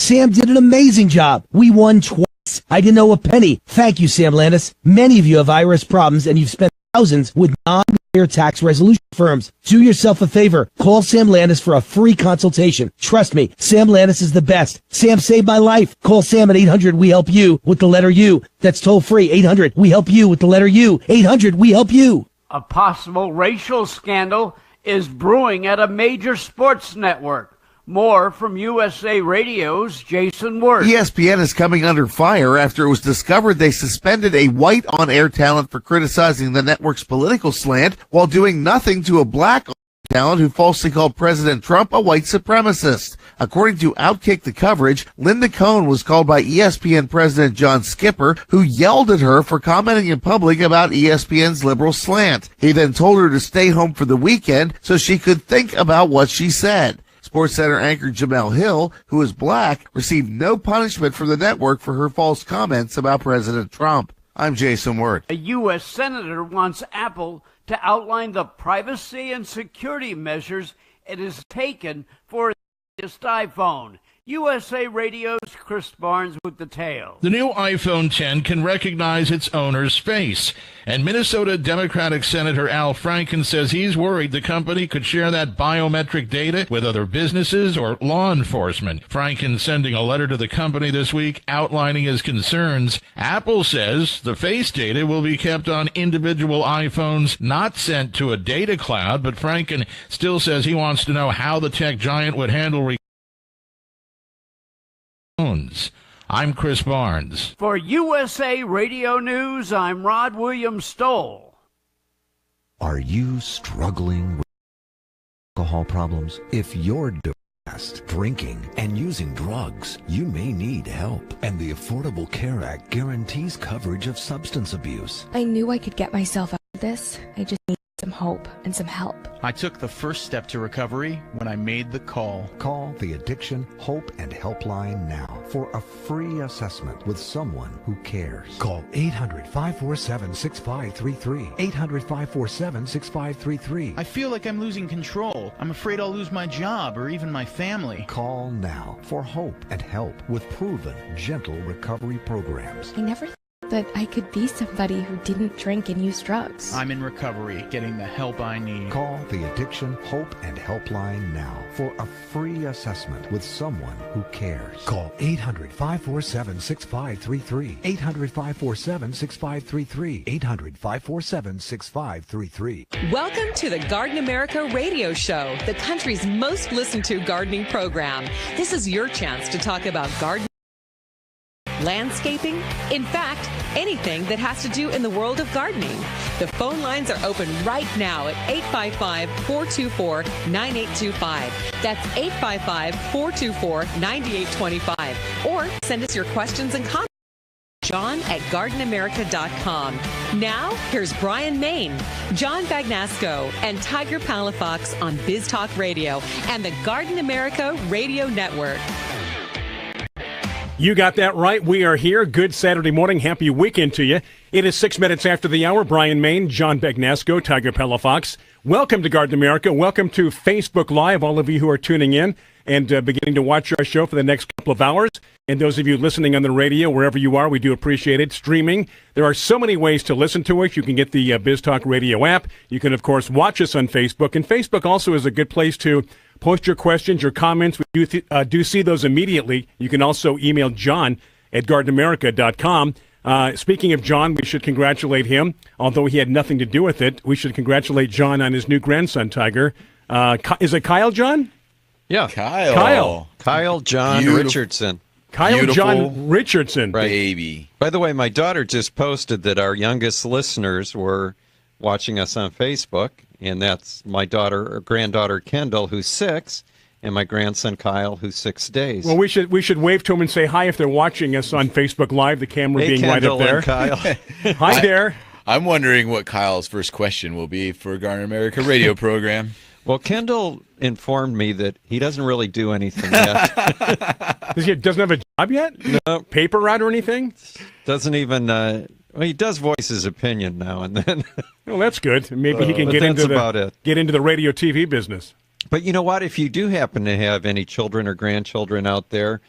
Sam did an amazing job. We won twice. I didn't owe a penny. Thank you, Sam Landis. Many of you have IRS problems, and you've spent thousands with non-clear tax resolution firms. Do yourself a favor. Call Sam Landis for a free consultation. Trust me, Sam Landis is the best. Sam saved my life. Call Sam at 800-WE-HELP-YOU with the letter U. That's toll free. 800-WE-HELP-YOU with the letter U. 800-WE-HELP-YOU. A possible racial scandal is brewing at a major sports network. More from USA Radio's Jason Wirth. ESPN is coming under fire after it was discovered they suspended a white on-air talent for criticizing the network's political slant while doing nothing to a black talent who falsely called President Trump a white supremacist. According to Outkick the Coverage, Linda Cohn was called by ESPN President John Skipper, who yelled at her for commenting in public about ESPN's liberal slant. He then told her to stay home for the weekend so she could think about what she said. SportsCenter anchor Jamel Hill, who is black, received no punishment from the network for her false comments about President Trump. I'm Jason Wirth. A U.S. senator wants Apple to outline the privacy and security measures it has taken for its iPhone. USA Radio's Chris Barnes with the tale. The new iPhone 10 can recognize its owner's face, and Minnesota Democratic Senator Al Franken says he's worried the company could share that biometric data with other businesses or law enforcement. Franken sending a letter to the company this week outlining his concerns. Apple says the face data will be kept on individual iPhones, not sent to a data cloud, but Franken still says he wants to know how the tech giant would handle I'm Chris Barnes. For USA Radio News, I'm Rod Williams-Stoll. Are you struggling with alcohol problems? If you're depressed, drinking, and using drugs, you may need help. And the Affordable Care Act guarantees coverage of substance abuse. I knew I could get myself out of this. I just need some hope and some help. I took the first step to recovery when I made the call. Call the Addiction, Hope, and Helpline now for a free assessment with someone who cares. Call 800-547-6533. 800-547-6533. I feel like I'm losing control. I'm afraid I'll lose my job or even my family. Call now for hope and help with proven, gentle recovery programs. I never thought that I could be somebody who didn't drink and use drugs. I'm in recovery, getting the help I need. Call the Addiction, Hope, and Helpline now for a free assessment with someone who cares. Call 800-547-6533. 800-547-6533. 800-547-6533. Welcome to the Garden America Radio Show, the country's most listened to gardening program. This is your chance to talk about gardening, landscaping, in fact, anything that has to do in the world of gardening. The phone lines are open right now at 855-424-9825. That's 855-424-9825. Or send us your questions and comments. John@gardenamerica.com. Now, here's Bryan, Maine, John Bagnasco, and Tiger Palafox on Biz Talk Radio and the Garden America Radio Network. You got that right. We are here. Good Saturday morning. Happy weekend to you. It is 6 minutes after the hour. Bryan, Maine, John Bagnasco, Tiger Palafox. Welcome to Garden America. Welcome to Facebook Live, all of you who are tuning in and beginning to watch our show for the next couple of hours. And those of you listening on the radio, wherever you are, we do appreciate it. Streaming. There are so many ways to listen to us. You can get the Biz Talk Radio app. You can, of course, watch us on Facebook. And Facebook also is a good place to post your questions, your comments. We do see those immediately. You can also email John at gardenamerica.com. Speaking of John, we should congratulate him. Although he had nothing to do with it, we should congratulate John on his new grandson, Tiger. Is it Kyle, John? Yeah. Kyle John Beautiful. Richardson. Kyle Beautiful John Richardson. Right. Baby. By the way, my daughter just posted that our youngest listeners were watching us on Facebook, and that's my granddaughter Kendall, who's 6, and my grandson Kyle, who's 6 days. Well, we should wave to them and say hi if they're watching us on Facebook Live. The camera Hey, being Kendall right up there. and Kyle. Hi there. I'm wondering what Kyle's first question will be for Garden America radio program. Well, Kendall informed me that he doesn't really do anything yet. He doesn't have a job yet? No. Paper route or anything? Doesn't even... well, he does voice his opinion now and then. Well, that's good. Maybe he can get into the radio TV business. But you know what? If you do happen to have any children or grandchildren out there,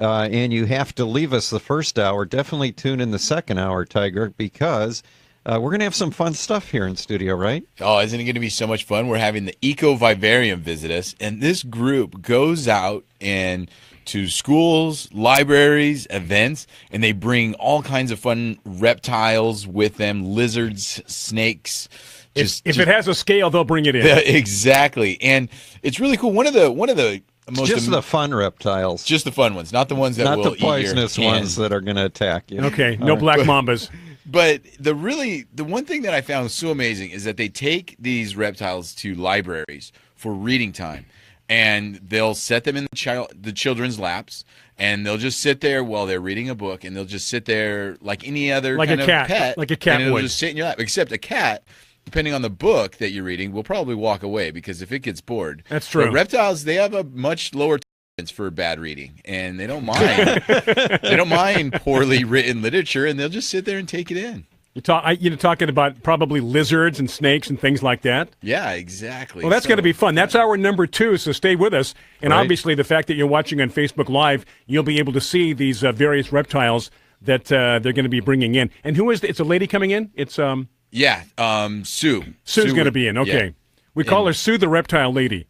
and you have to leave us the first hour. Definitely tune in the second hour, Tiger, because we're going to have some fun stuff here in studio, right? Oh, isn't it going to be so much fun? We're having the Eco Vivarium visit us, and this group goes out and to schools, libraries, events, and they bring all kinds of fun reptiles with them, lizards, snakes. If it has a scale, they'll bring it in. Exactly, and it's really cool. One of the most the fun reptiles, just the fun ones, not the ones that not will the poisonous eat your ones that are going to attack you. Okay, no black mambas. But the one thing that I found so amazing is that they take these reptiles to libraries for reading time, and they'll set them in the children's laps, and they'll just sit there while they're reading a book, and they'll just sit there like any other kind of pet, like a cat and it'll would just sit in your lap. Except a cat, depending on the book that you're reading, will probably walk away because if it gets bored. That's true. But reptiles, they have a much lower tolerance for bad reading, and they don't mind. They don't mind poorly written literature, and they'll just sit there and take it in. You're talking about probably lizards and snakes and things like that? Yeah, exactly. Well, that's going to be fun. That's hour number 2, so stay with us. And Right. obviously, the fact that you're watching on Facebook Live, you'll be able to see these various reptiles that they're going to be bringing in. And who is it? It's a lady coming in? It's Sue. Sue's going to be in. Okay. Yeah. We call her Sue the Reptile Lady.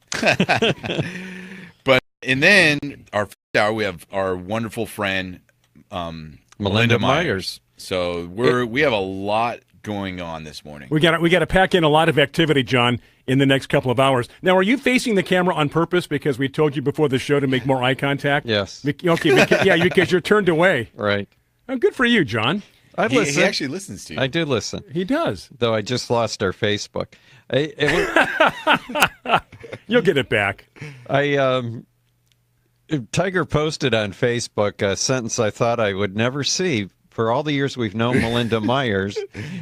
And then our first hour, we have our wonderful friend Melinda Myers. So we have a lot going on this morning. We got to pack in a lot of activity, John, in the next couple of hours. Now, are you facing the camera on purpose because we told you before the show to make more eye contact? Yes. Okay. Because you're turned away. Right. Oh, good for you, John. He actually listens to you. I do listen. He does. Though I just lost our Facebook. You'll get it back. Tiger posted on Facebook a sentence I thought I would never see. For all the years we've known Melinda Myers,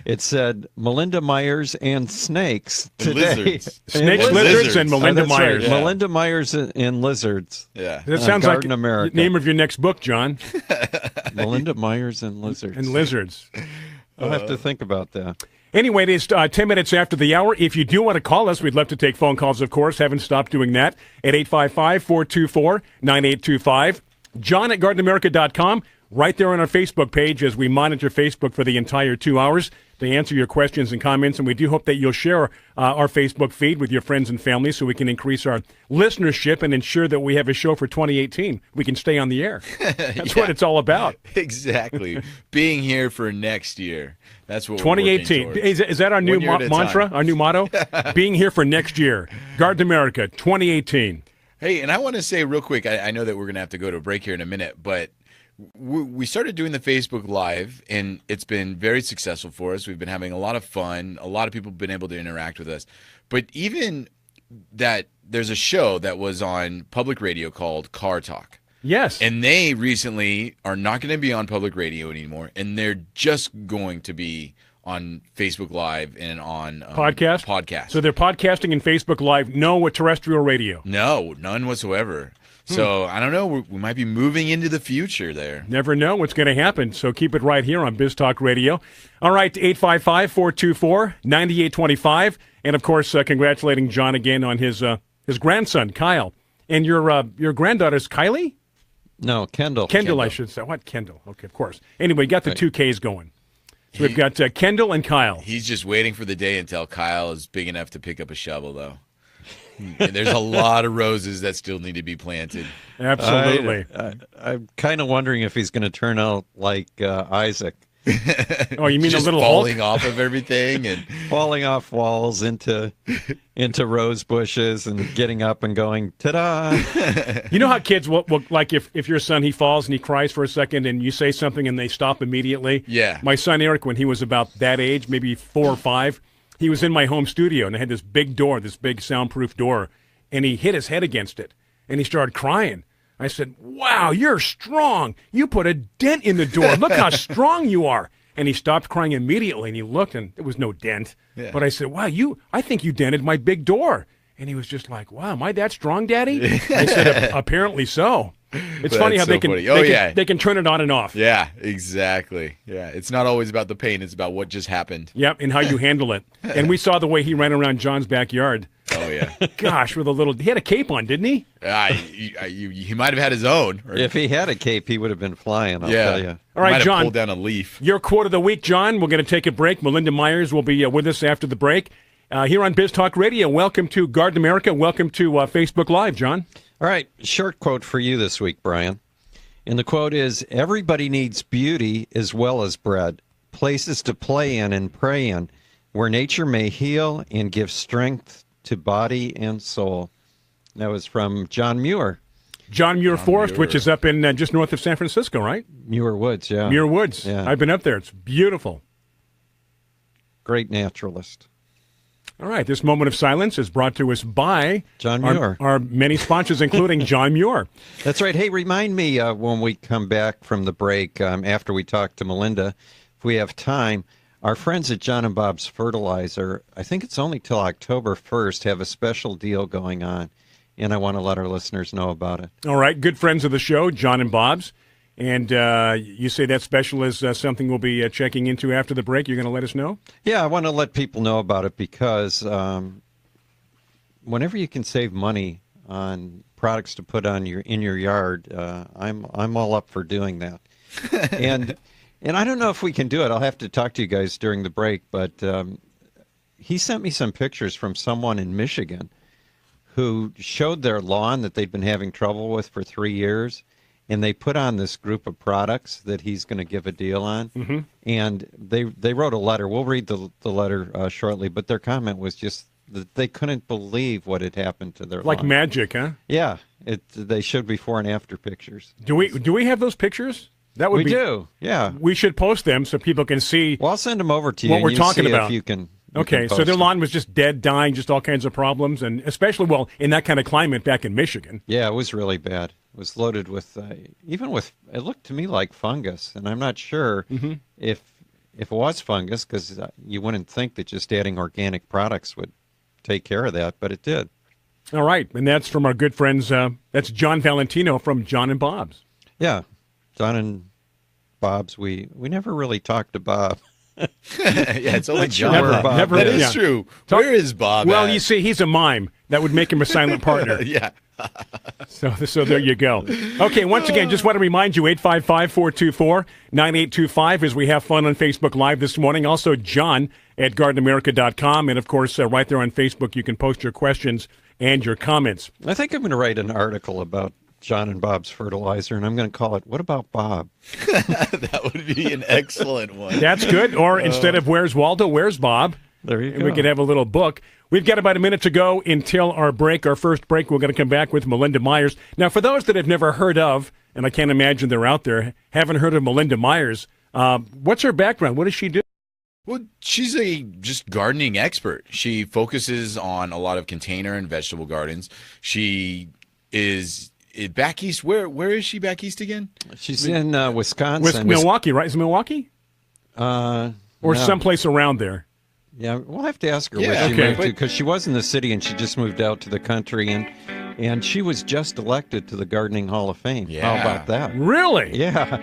it said Melinda Myers and snakes today. Lizards. Snakes, lizards, and Melinda that's Myers. Right. Yeah. Melinda Myers and lizards. Yeah. That sounds like Garden America. the name of your next book, John. Melinda Myers and lizards. And lizards. I'll have to think about that. Anyway, it is 10 minutes after the hour. If you do want to call us, we'd love to take phone calls, of course. Haven't stopped doing that at 855-424-9825. John at GardenAmerica.com. Right there on our Facebook page as we monitor Facebook for the entire 2 hours to answer your questions and comments. And we do hope that you'll share our Facebook feed with your friends and family so we can increase our listenership and ensure that we have a show for 2018. We can stay on the air. That's what it's all about. Exactly. Being here for next year. That's what 2018. Is that our new mantra, our new motto? Being here for next year. Garden America, 2018. Hey, and I want to say real quick, I know that we're going to have to go to a break here in a minute, but we started doing the Facebook Live, and it's been very successful for us. We've been having a lot of fun. A lot of people have been able to interact with us. But even that, there's a show that was on public radio called Car Talk. Yes. And they recently are not going to be on public radio anymore, and they're just going to be on Facebook Live and on podcast. So they're podcasting and Facebook Live, no terrestrial radio. No, none whatsoever. So, I don't know, we might be moving into the future there. Never know what's going to happen, so keep it right here on Biz Talk Radio. All right, 855-424-9825. And, of course, congratulating John again on his grandson, Kyle. And your granddaughter's Kylie? No, Kendall. Kendall, I should say. What, Kendall? Okay, of course. Anyway, got the two Ks going. So we've got Kendall and Kyle. He's just waiting for the day until Kyle is big enough to pick up a shovel, though. And there's a lot of roses that still need to be planted. Absolutely. I'm kind of wondering if he's going to turn out like Isaac. Oh, you mean just a little falling Hulk? off of everything and falling off walls into rose bushes and getting up and going, ta-da! You know how kids will like if your son, he falls and he cries for a second and you say something and they stop immediately? Yeah. My son Eric, when he was about that age, maybe 4 or 5, he was in my home studio and I had this big door, this big soundproof door, and he hit his head against it and he started crying. I said, "Wow, you're strong. You put a dent in the door. Look how strong you are." And he stopped crying immediately, and he looked, and there was no dent. Yeah. But I said, "Wow, I think you dented my big door." And he was just like, "Wow, am I that strong, Daddy?" I said, "Apparently so." It's funny how they can turn it on and off. Yeah, exactly. Yeah, it's not always about the pain. It's about what just happened. Yep, and how you handle it. And we saw the way he ran around John's backyard Oh, yeah. Gosh, with a little, he had a cape on, didn't he? He might have had his own. If he had a cape, he would have been flying, I'll tell you. All right, might have John. pulled down a leaf. Your quote of the week, John. We're going to take a break. Melinda Myers will be with us after the break. Here on Biz Talk Radio, welcome to Garden America. Welcome to Facebook Live, John. All right, short quote for you this week, Brian. And the quote is, everybody needs beauty as well as bread, places to play in and pray in, where nature may heal and give strength to body and soul. That was from John Muir. John Muir Forest, which is up in just north of San Francisco, right? Muir Woods, yeah. Muir Woods. Yeah. I've been up there. It's beautiful. Great naturalist. All right, this moment of silence is brought to us by John Muir. Our many sponsors, including John Muir. That's right. Hey, remind me when we come back from the break, after we talk to Melinda, if we have time, our friends at John and Bob's Fertilizer, I think it's only till October 1st, have a special deal going on, and I want to let our listeners know about it. All right, good friends of the show, John and Bob's. And you say that special is something we'll be checking into after the break. You're going to let us know? Yeah, I want to let people know about it because whenever you can save money on products to put on in your yard, I'm all up for doing that. And I don't know if we can do it. I'll have to talk to you guys during the break. But he sent me some pictures from someone in Michigan who showed their lawn that they'd been having trouble with for 3 years. And they put on this group of products that he's going to give a deal on. Mm-hmm. And they wrote a letter. We'll read the letter shortly. But their comment was just that they couldn't believe what had happened to their lawn. Like magic, huh? Yeah. They showed before and after pictures. Do we have those pictures? That would we do, yeah. We should post them so people can see. Well, I'll send them over to you. What we're talking about. If you can. Okay, so their lawn was just dead, dying, just all kinds of problems, and especially, well, in that kind of climate back in Michigan. Yeah, it was really bad. It was loaded with, even with, it looked to me like fungus, and I'm not sure if it was fungus, because you wouldn't think that just adding organic products would take care of that, but it did. All right, and that's from our good friends, that's John Valentino from John and Bob's. Yeah, John and Bob's, we never really talked to Bob. Yeah, it's only John. Never, that is true. Where is Bob Well, at? you see, he's a mime. That would make him a silent partner. Yeah. So there you go. Okay, once again, just want to remind you, 855-424-9825 as we have fun on Facebook Live this morning. Also, John at gardenamerica.com. And, of course, right there on Facebook, you can post your questions and your comments. I think I'm going to write an article about John and Bob's Fertilizer, and I'm going to call it, What About Bob? That would be an excellent one. That's good. Or instead of Where's Waldo, Where's Bob? There you go. And we could have a little book. We've got about a minute to go until our break, our first break. We're going to come back with Melinda Myers. Now, for those that have never heard of, and I can't imagine they're out there, haven't heard of Melinda Myers, what's her background? What does she do? Well, she's a just gardening expert. She focuses on a lot of container and vegetable gardens. She is back east. Where is she back east again? She's in Wisconsin. Milwaukee, right? Is it Milwaukee? Or no. someplace around there? Yeah, we'll have to ask her where she moved to, because she was in the city and she just moved out to the country, and she was just elected to the Gardening Hall of Fame. Yeah. How about that? Really? Yeah.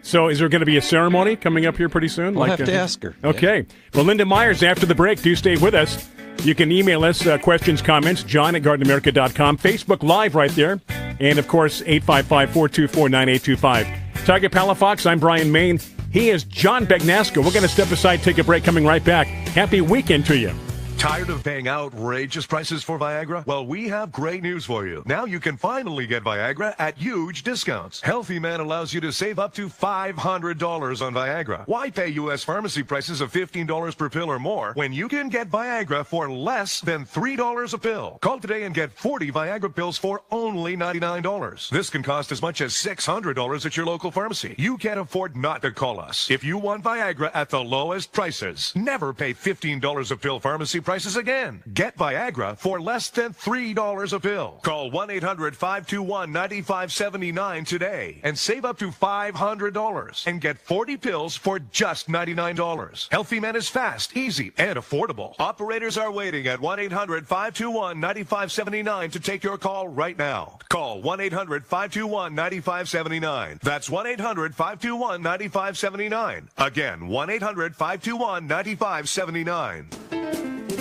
So is there going to be a ceremony coming up here pretty soon? We'll have to ask her. Okay. Melinda Myers, after the break, do stay with us. You can email us questions, comments, John at gardenamerica.com, Facebook Live right there, and, of course, 855-424-9825. Tiger Palafox, I'm Bryan Main. He is John Bagnasco. We're going to step aside, take a break, coming right back. Happy weekend to you. Tired of paying outrageous prices for Viagra? Well, we have great news for you. Now you can finally get Viagra at huge discounts. Healthy Man allows you to save up to $500 on Viagra. Why pay U.S. pharmacy prices of $15 per pill or more when you can get Viagra for less than $3 a pill? Call today and get 40 Viagra pills for only $99. This can cost as much as $600 at your local pharmacy. You can't afford not to call us. If you want Viagra at the lowest prices, never pay $15 a pill pharmacy prices again. Get Viagra for less than $3 a pill. Call 1-800-521-9579 today and save up to $500 and get 40 pills for just $99. Healthy Man is fast, easy, and affordable. Operators are waiting at 1-800-521-9579 to take your call right now. Call 1-800-521-9579. That's 1-800-521-9579. Again, 1-800-521-9579.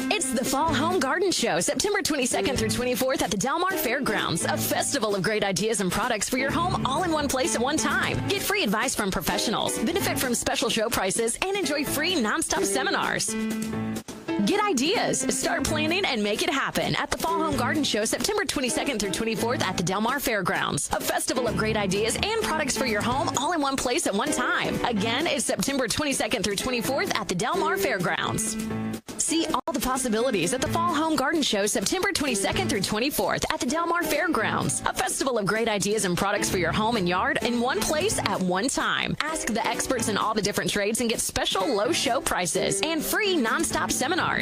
It's the Fall Home Garden Show, September 22nd through 24th at the Del Mar Fairgrounds. A festival of great ideas and products for your home all in one place at one time. Get free advice from professionals, benefit from special show prices, and enjoy free nonstop seminars. Get ideas, start planning, and make it happen at the Fall Home Garden Show, September 22nd through 24th at the Del Mar Fairgrounds. A festival of great ideas and products for your home all in one place at one time. Again, it's September 22nd through 24th at the Del Mar Fairgrounds. See all the possibilities at the Fall Home Garden Show, September 22nd through 24th at the Del Mar Fairgrounds. A festival of great ideas and products for your home and yard in one place at one time. Ask the experts in all the different trades and get special low show prices and free nonstop seminars.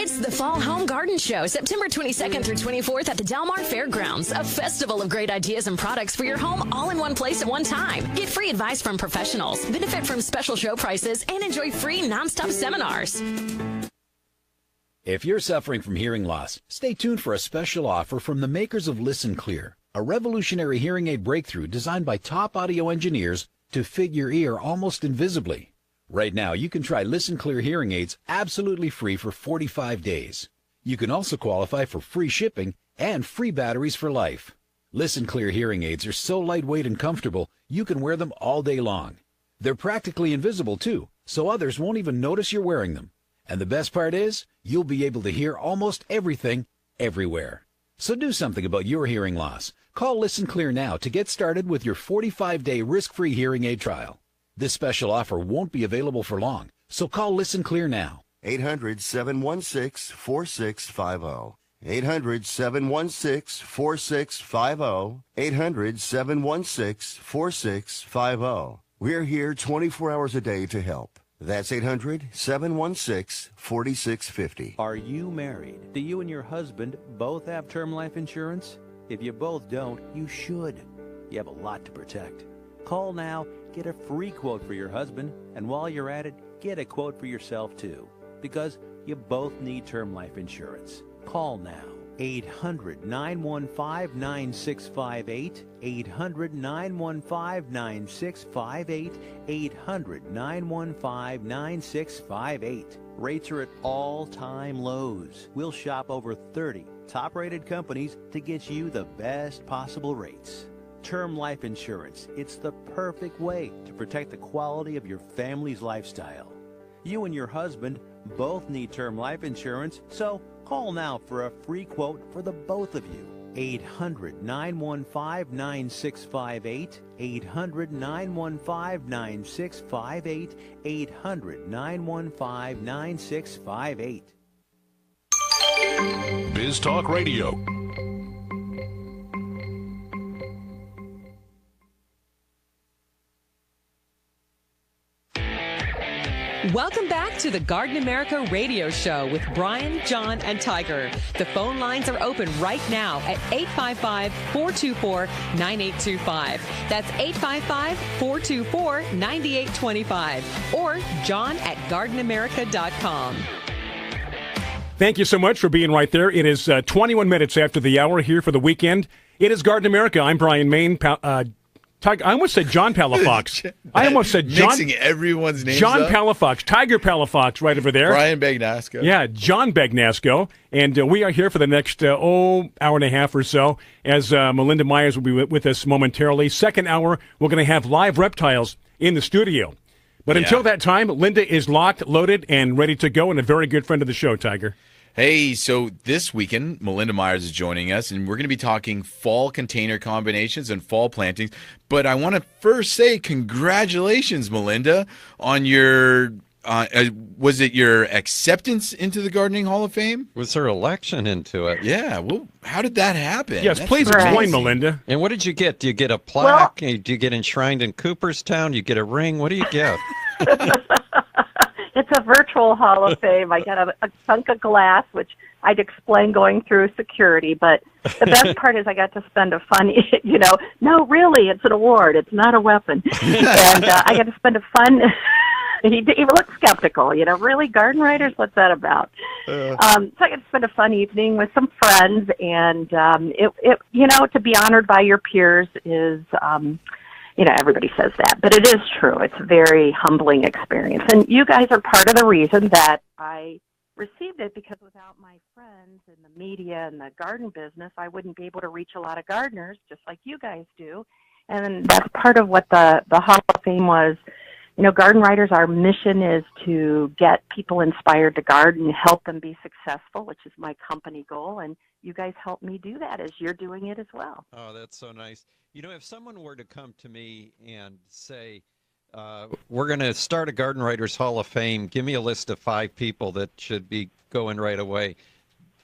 It's the Fall Home Garden Show, September 22nd through 24th at the Del Mar Fairgrounds. A festival of great ideas and products for your home all in one place at one time. Get free advice from professionals, benefit from special show prices, and enjoy free nonstop seminars. If you're suffering from hearing loss, stay tuned for a special offer from the makers of Listen Clear, a revolutionary hearing aid breakthrough designed by top audio engineers to fit your ear almost invisibly. Right now, you can try Listen Clear hearing aids absolutely free for 45 days. You can also qualify for free shipping and free batteries for life. Listen Clear hearing aids are so lightweight and comfortable, you can wear them all day long. They're practically invisible too, so others won't even notice you're wearing them. And the best part is, you'll be able to hear almost everything, everywhere. So do something about your hearing loss. Call Listen Clear now to get started with your 45-day risk-free hearing aid trial. This special offer won't be available for long, so call Listen Clear now. 800-716-4650. 800-716-4650. 800-716-4650. We're here 24 hours a day to help. That's 800-716-4650. Are you married? Do you and your husband both have term life insurance? If you both don't, you should. You have a lot to protect. Call now, get a free quote for your husband, and while you're at it, get a quote for yourself too, because you both need term life insurance. Call now. 800-915-9658, 800-915-9658, 800-915-9658. Rates are at all-time lows. We'll shop over 30 top-rated companies to get you the best possible rates. Term life insurance, it's the perfect way to protect the quality of your family's lifestyle. You and your husband both need term life insurance, so call now for a free quote for the both of you. 800-915-9658, 800-915-9658, 800-915-9658. Biz Talk Radio. Welcome back to the Garden America Radio Show with Bryan, John, and Tiger. The phone lines are open right now at 855-424-9825. That's 855-424-9825. Or John at GardenAmerica.com. Thank you so much for being right there. It is 21 minutes after the hour here for the weekend. It is Garden America. I'm Bryan Main. Tiger, I almost said John Palafox. I almost said John. Mixing everyone's names John up. Palafox. Tiger Palafox right over there. Bryan Bagnasco. Yeah, John Bagnasco. And we are here for the next, hour and a half or so, as Melinda Myers will be with us momentarily. Second hour, we're going to have live reptiles in the studio. But until that time, Linda is locked, loaded, and ready to go, and a very good friend of the show, Tiger. Hey, so this weekend, Melinda Myers is joining us, and we're going to be talking fall container combinations and fall plantings. But I want to first say congratulations, Melinda, on your, was it your acceptance into the Gardening Hall of Fame? Was her election into it? Yeah, well, how did that happen? Yes, please explain, Melinda. And what did you get? Do you get a plaque? Do you get enshrined in Cooperstown? Do you get a ring? What do you get? It's a virtual Hall of Fame. I got a chunk of glass, which I'd explain going through security. But the best part is I got to spend a fun, no, really, it's an award. It's not a weapon. And I got to spend a fun, he looked skeptical, really, garden writers, what's that about? So I got to spend a fun evening with some friends. And, to be honored by your peers is... everybody says that, but it is true. It's a very humbling experience. And you guys are part of the reason that I received it because without my friends in the media and the garden business, I wouldn't be able to reach a lot of gardeners just like you guys do. And that's part of what the Hall of Fame was. You know, Garden Writers, our mission is to get people inspired to garden, help them be successful, which is my company goal. And you guys help me do that as you're doing it as well. Oh, that's so nice. You know, if someone were to come to me and say, we're going to start a Garden Writers Hall of Fame, give me a list of 5 people that should be going right away,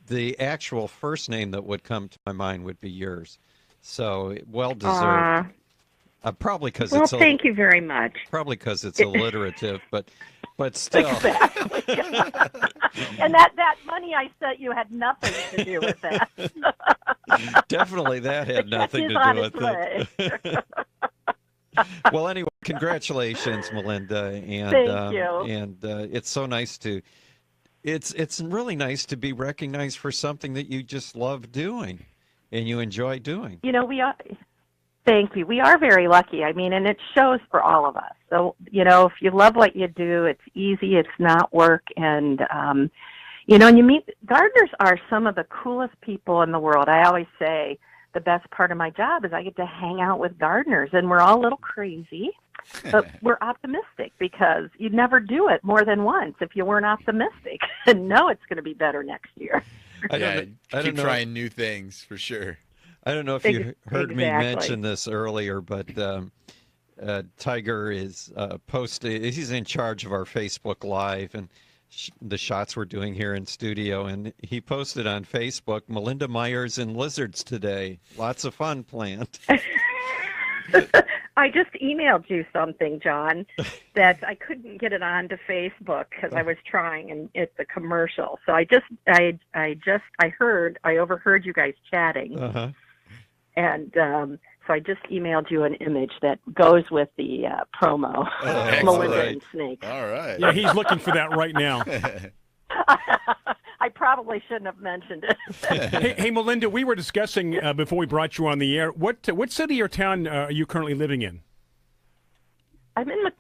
the actual first name that would come to my mind would be yours. So, well-deserved. Probably because well, it's thank you very much. Probably because it's alliterative, but still. Exactly. And that money I sent you had nothing to do with that. Definitely, that had nothing to do with it. Well, anyway, congratulations, Melinda, and thank you. And it's so nice to. It's really nice to be recognized for something that you just love doing, and you enjoy doing. You know, we are. Thank you. We are very lucky. I mean, and it shows for all of us. So, you know, if you love what you do, it's easy, it's not work. And, you know, and you meet, gardeners are some of the coolest people in the world. I always say the best part of my job is I get to hang out with gardeners, and we're all a little crazy, but we're optimistic because you'd never do it more than once if you weren't optimistic and know it's going to be better next year. Keep trying new things for sure. I don't know if you heard me mention this earlier, but Tiger is posted. He's in charge of our Facebook Live and the shots we're doing here in studio. And he posted on Facebook, Melinda Myers and lizards today. Lots of fun planned. I just emailed you something, John, that I couldn't get it onto Facebook because I was trying, and it's a commercial. So I overheard you guys chatting. Uh-huh. And so I just emailed you an image that goes with the promo, Melinda and Snake. All right. Yeah, he's looking for that right now. I probably shouldn't have mentioned it. hey, Melinda, we were discussing before we brought you on the air, what city or town are you currently living in? I'm in the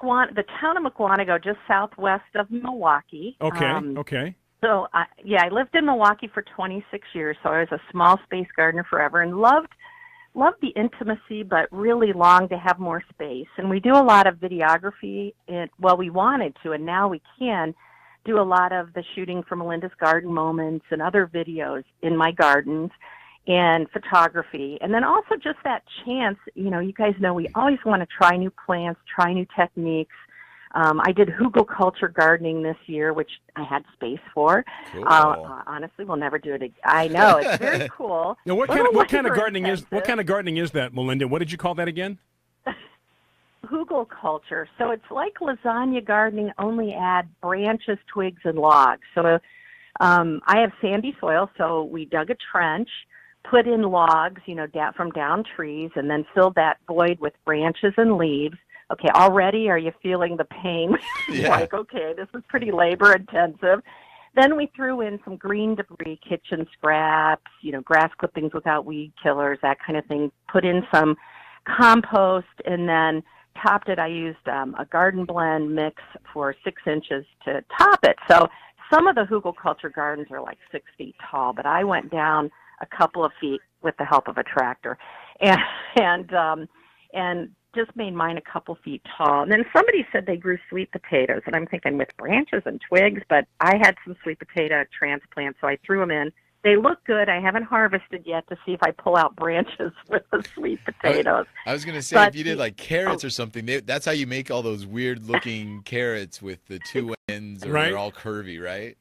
town of Mukwonago, just southwest of Milwaukee. Okay, okay. So, I lived in Milwaukee for 26 years, so I was a small space gardener forever and loved the intimacy, but really longed to have more space. And we do a lot of videography. We wanted to, and now we can do a lot of the shooting for Melinda's Garden Moments and other videos in my gardens and photography. And then also just that chance, you know, you guys know we always want to try new plants, try new techniques. I did hugelkultur gardening this year, which I had space for. Cool. Honestly, we'll never do it again. I know, it's very cool. Now, what kind of gardening is that, Melinda? What did you call that again? Hugelkultur. So it's like lasagna gardening, only add branches, twigs, and logs. So I have sandy soil, so we dug a trench, put in logs, you know, from down trees, and then filled that void with branches and leaves. Okay, already are you feeling the pain? Yeah. Like, okay, this is pretty labor intensive. Then we threw in some green debris, kitchen scraps, you know, grass clippings without weed killers, that kind of thing. Put in some compost, and then topped it. I used a garden blend mix for 6 inches to top it. So some of the hugelkultur gardens are like 6 feet tall, but I went down a couple of feet with the help of a tractor, and just made mine a couple feet tall. And then somebody said they grew sweet potatoes, and I'm thinking with branches and twigs, but I had some sweet potato transplants, so I threw them in. They look good. I haven't harvested yet to see if I pull out branches with the sweet potatoes. I was going to say, if you did like carrots or something, that's how you make all those weird looking carrots with the 2 ends, or they're all curvy, right?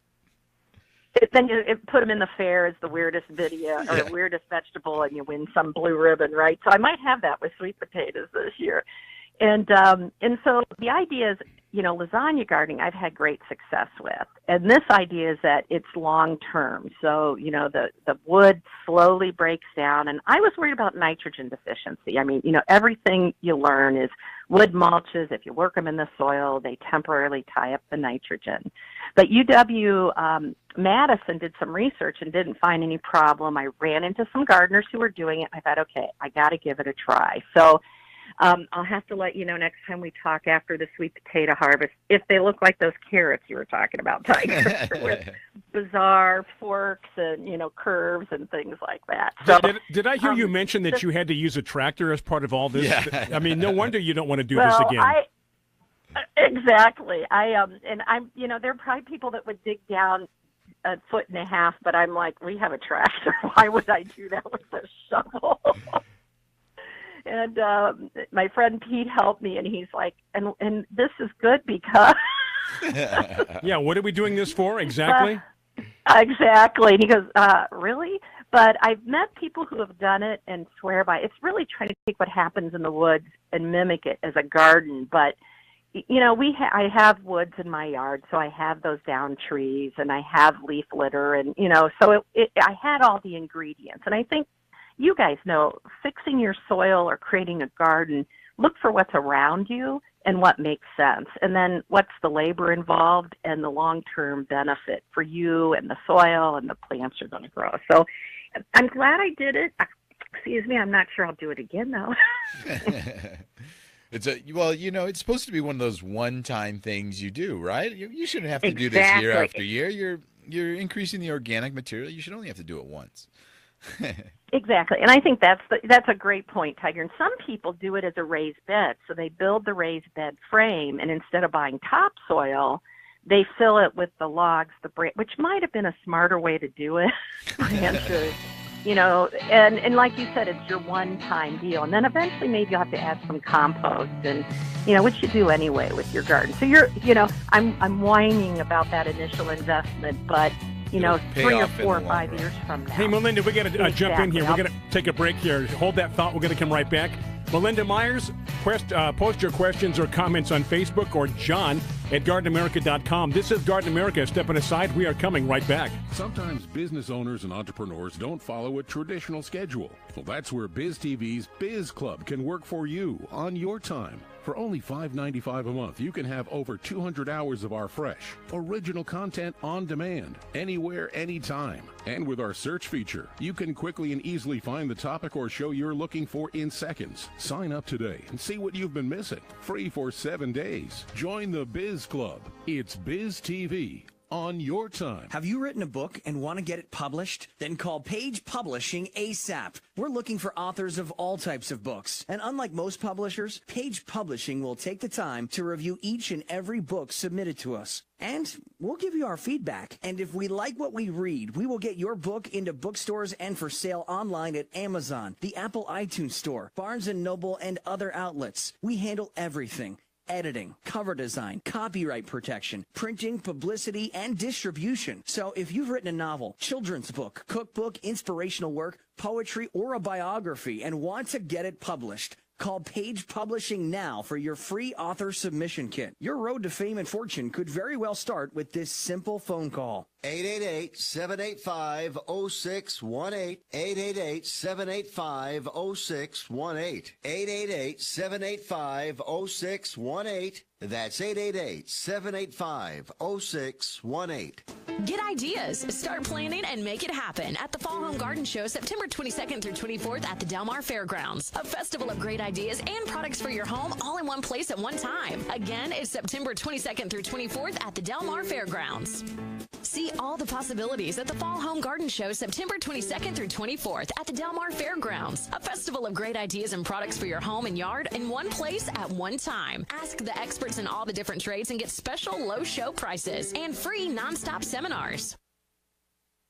Then you put them in the fair as the weirdest video or the weirdest vegetable, and you win some blue ribbon, right? So I might have that with sweet potatoes this year. And so the idea is, you know, lasagna gardening I've had great success with. And this idea is that it's long term. So, you know, the wood slowly breaks down. And I was worried about nitrogen deficiency. I mean, you know, everything you learn is wood mulches. If you work them in the soil, they temporarily tie up the nitrogen. But Madison did some research and didn't find any problem. I ran into some gardeners who were doing it. I thought, okay, I got to give it a try. So I'll have to let you know next time we talk after the sweet potato harvest if they look like those carrots you were talking about, Tiger, with bizarre forks and, curves and things like that. So, did I hear you mention that you had to use a tractor as part of all this? Yeah. I mean, no wonder you don't want to do this again. Exactly. And I'm, there are probably people that would dig down a foot and a half, but I'm like, we have a tractor. Why would I do that with a shovel? And my friend Pete helped me, and he's like, and this is good because. Yeah, what are we doing this for exactly? Exactly. And he goes, really? But I've met people who have done it and swear by it. It's really trying to take what happens in the woods and mimic it as a garden. But, I have woods in my yard, so I have those down trees, and I have leaf litter, and, so I had all the ingredients. And I think you guys know, fixing your soil or creating a garden, look for what's around you and what makes sense. And then what's the labor involved and the long-term benefit for you and the soil and the plants are going to grow. So I'm glad I did it. Excuse me, I'm not sure I'll do it again, though. It's supposed to be one of those one-time things you do, right? You shouldn't have to do this year after year. You're increasing the organic material. You should only have to do it once. Exactly, and I think that's a great point, Tiger. And some people do it as a raised bed, so they build the raised bed frame, and instead of buying topsoil, they fill it with the logs, which might have been a smarter way to do it. And like you said, it's your one-time deal, and then eventually maybe you have to add some compost, and which you do anyway with your garden. So I'm whining about that initial investment, but. 3 or 4 or 5 years from now. Hey, Melinda, we got to jump in here. We're going to take a break here. Hold that thought. We're going to come right back. Melinda Myers, post your questions or comments on Facebook, or John at GardenAmerica.com. This is Garden America. Stepping aside, we are coming right back. Sometimes business owners and entrepreneurs don't follow a traditional schedule. Well, that's where Biz TV's Biz Club can work for you on your time. For only $5.95 a month, you can have over 200 hours of our fresh, original content on demand, anywhere, anytime. And with our search feature, you can quickly and easily find the topic or show you're looking for in seconds. Sign up today and see what you've been missing. Free for 7 days. Join the Biz Club. It's Biz TV. On your time. Have you written a book and want to get it published? Then call Page Publishing ASAP. We're looking for authors of all types of books. And unlike most publishers, Page Publishing will take the time to review each and every book submitted to us. And we'll give you our feedback. And if we like what we read, we will get your book into bookstores and for sale online at Amazon, the Apple iTunes Store, Barnes & Noble, and other outlets. We handle everything. Editing, cover design, copyright protection, printing, publicity, and distribution. So if you've written a novel, children's book, cookbook, inspirational work, poetry, or a biography and want to get it published, call Page Publishing now for your free author submission kit. Your road to fame and fortune could very well start with this simple phone call. 888-785-0618. 888-785-0618. 888-785-0618. That's 888-785-0618. Get ideas, start planning, and make it happen at the Fall Home Garden Show, September 22nd through 24th at the Del Mar Fairgrounds. A festival of great ideas and products for your home all in one place at one time. Again, it's September 22nd through 24th at the Del Mar Fairgrounds. See all the possibilities at the Fall Home Garden Show, September 22nd through 24th at the Del Mar Fairgrounds. A festival of great ideas and products for your home and yard in one place at one time. Ask the experts in all the different trades and get special low show prices and free nonstop seminars.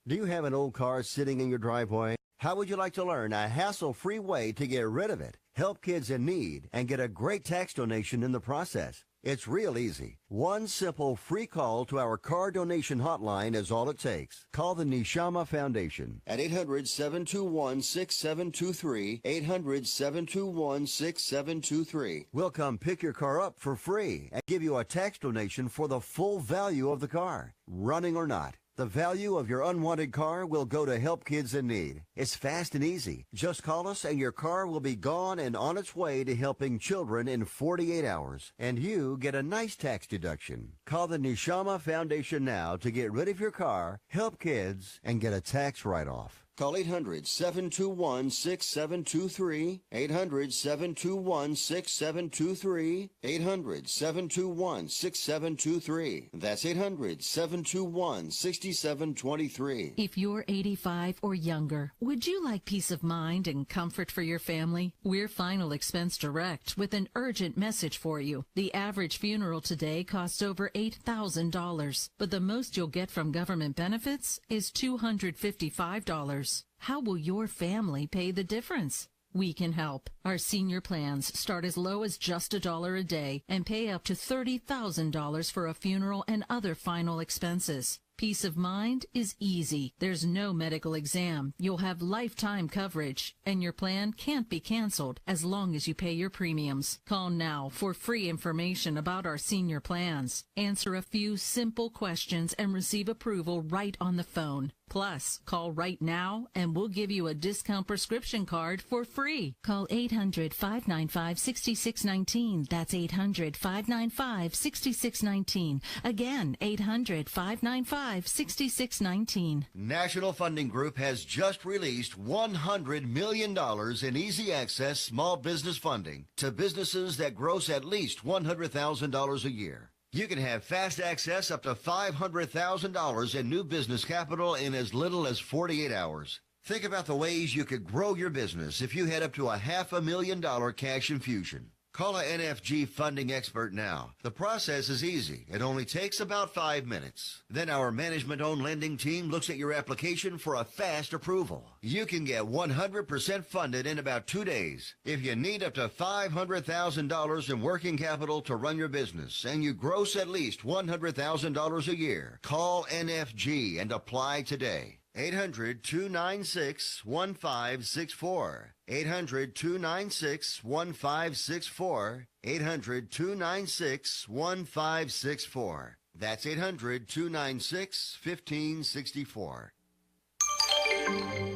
Do you have an old car sitting in your driveway? How would you like to learn a hassle-free way to get rid of it, help kids in need, and get a great tax donation in the process? It's real easy. One simple free call to our car donation hotline is all it takes. Call the Neshama Foundation at 800-721-6723, 800-721-6723. We'll come pick your car up for free and give you a tax donation for the full value of the car, running or not. The value of your unwanted car will go to help kids in need. It's fast and easy. Just call us and your car will be gone and on its way to helping children in 48 hours. And you get a nice tax deduction. Call the Neshama Foundation now to get rid of your car, help kids, and get a tax write-off. Call 800-721-6723, 800-721-6723, 800-721-6723. That's 800-721-6723. If you're 85 or younger, would you like peace of mind and comfort for your family? We're Final Expense Direct with an urgent message for you. The average funeral today costs over $8,000, but the most you'll get from government benefits is $255. How will your family pay the difference? We can help. Our senior plans start as low as just $1 a day and pay up to $30,000 for a funeral and other final expenses. Peace of mind is easy. There's no medical exam. You'll have lifetime coverage, and your plan can't be canceled as long as you pay your premiums. Call now for free information about our senior plans. Answer a few simple questions and receive approval right on the phone. Plus, call right now and we'll give you a discount prescription card for free. Call 800-595-6619. That's 800-595-6619. Again, 800-595-6619. National Funding Group has just released $100 million in easy access small business funding to businesses that gross at least $100,000 a year. You can have fast access up to $500,000 in new business capital in as little as 48 hours. Think about the ways you could grow your business if you had up to a $500,000 cash infusion. Call a NFG funding expert now. The process is easy. It only takes about 5 minutes. Then our management-owned lending team looks at your application for a fast approval. You can get 100% funded in about 2 days. If you need up to $500,000 in working capital to run your business and you gross at least $100,000 a year, call NFG and apply today. 800-296-1564. 800-296-1564. 800-296-1564. That's 800-296-1564.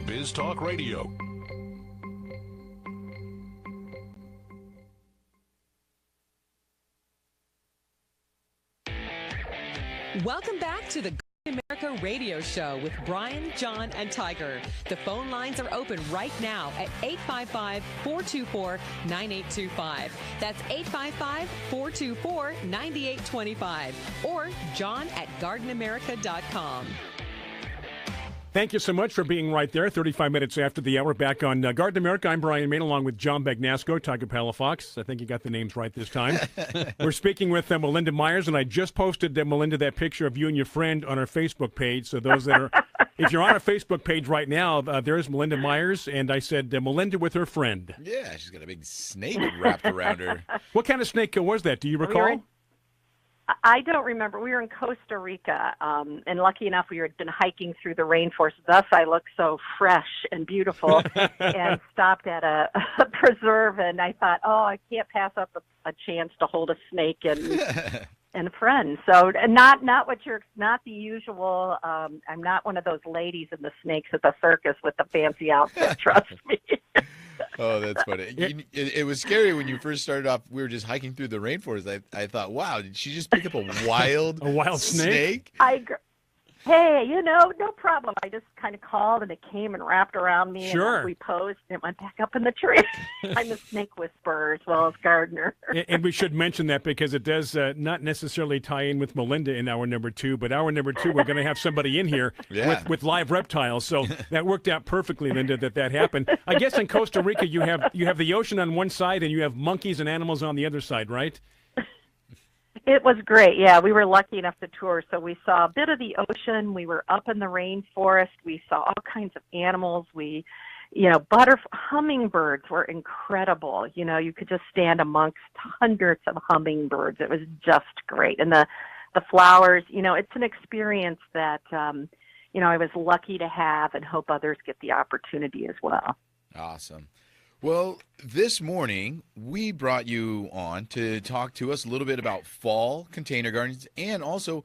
Biz Talk Radio. Welcome back to the America Radio Show with Bryan, John, and Tiger. The phone lines are open right now at 855-424-9825. That's 855-424-9825. Or John at gardenamerica.com. Thank you so much for being right there. 35 minutes after the hour, back on Garden America. I'm Bryan Main, along with John Bagnasco, Tiger Palafox. I think you got the names right this time. We're speaking with Melinda Myers, and I just posted, Melinda, that picture of you and your friend on our Facebook page. So those that are, if you're on our Facebook page right now, there's Melinda Myers, and I said Melinda with her friend. Yeah, she's got a big snake wrapped around her. What kind of snake was that? Do you recall? I don't remember. We were in Costa Rica, and lucky enough, we had been hiking through the rainforest. Thus, I looked so fresh and beautiful, and stopped at a preserve. And I thought, oh, I can't pass up a chance to hold a snake and a friend. So, not the usual. I'm not one of those ladies in the snakes at the circus with the fancy outfit. Trust me. Oh, that's funny. It was scary when you first started off. We were just hiking through the rainforest. I thought, wow, did she just pick up a wild snake? Hey, no problem. I just kind of called, and it came and wrapped around me. Sure. And we posed, and it went back up in the tree. I'm a snake whisperer as well as gardener. And we should mention that because it does not necessarily tie in with Melinda in hour number 2, but hour number 2, we're going to have somebody in here with live reptiles. So that worked out perfectly, Linda, that happened. I guess in Costa Rica you have the ocean on one side and you have monkeys and animals on the other side, right? It was great. Yeah, we were lucky enough to tour, so we saw a bit of the ocean. We were up in the rainforest. We saw all kinds of animals. Hummingbirds were incredible. You could just stand amongst hundreds of hummingbirds. It was just great. And the flowers, it's an experience that, I was lucky to have and hope others get the opportunity as well. Awesome. Well, this morning, we brought you on to talk to us a little bit about fall container gardens, and also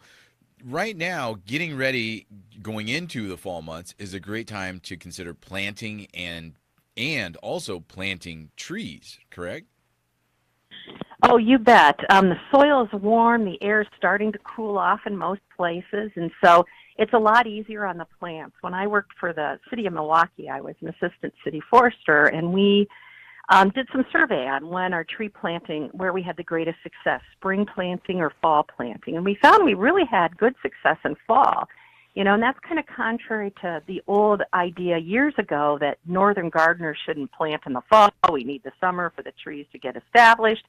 right now, getting ready, going into the fall months is a great time to consider planting and also planting trees, correct? Oh, you bet. The soil is warm, the air is starting to cool off in most places, and so it's a lot easier on the plants. When I worked for the city of Milwaukee, I was an assistant city forester, and we did some survey on when our tree planting, where we had the greatest success, spring planting or fall planting. And we found we really had good success in fall. You know, and that's kind of contrary to the old idea years ago that northern gardeners shouldn't plant in the fall. We need the summer for the trees to get established.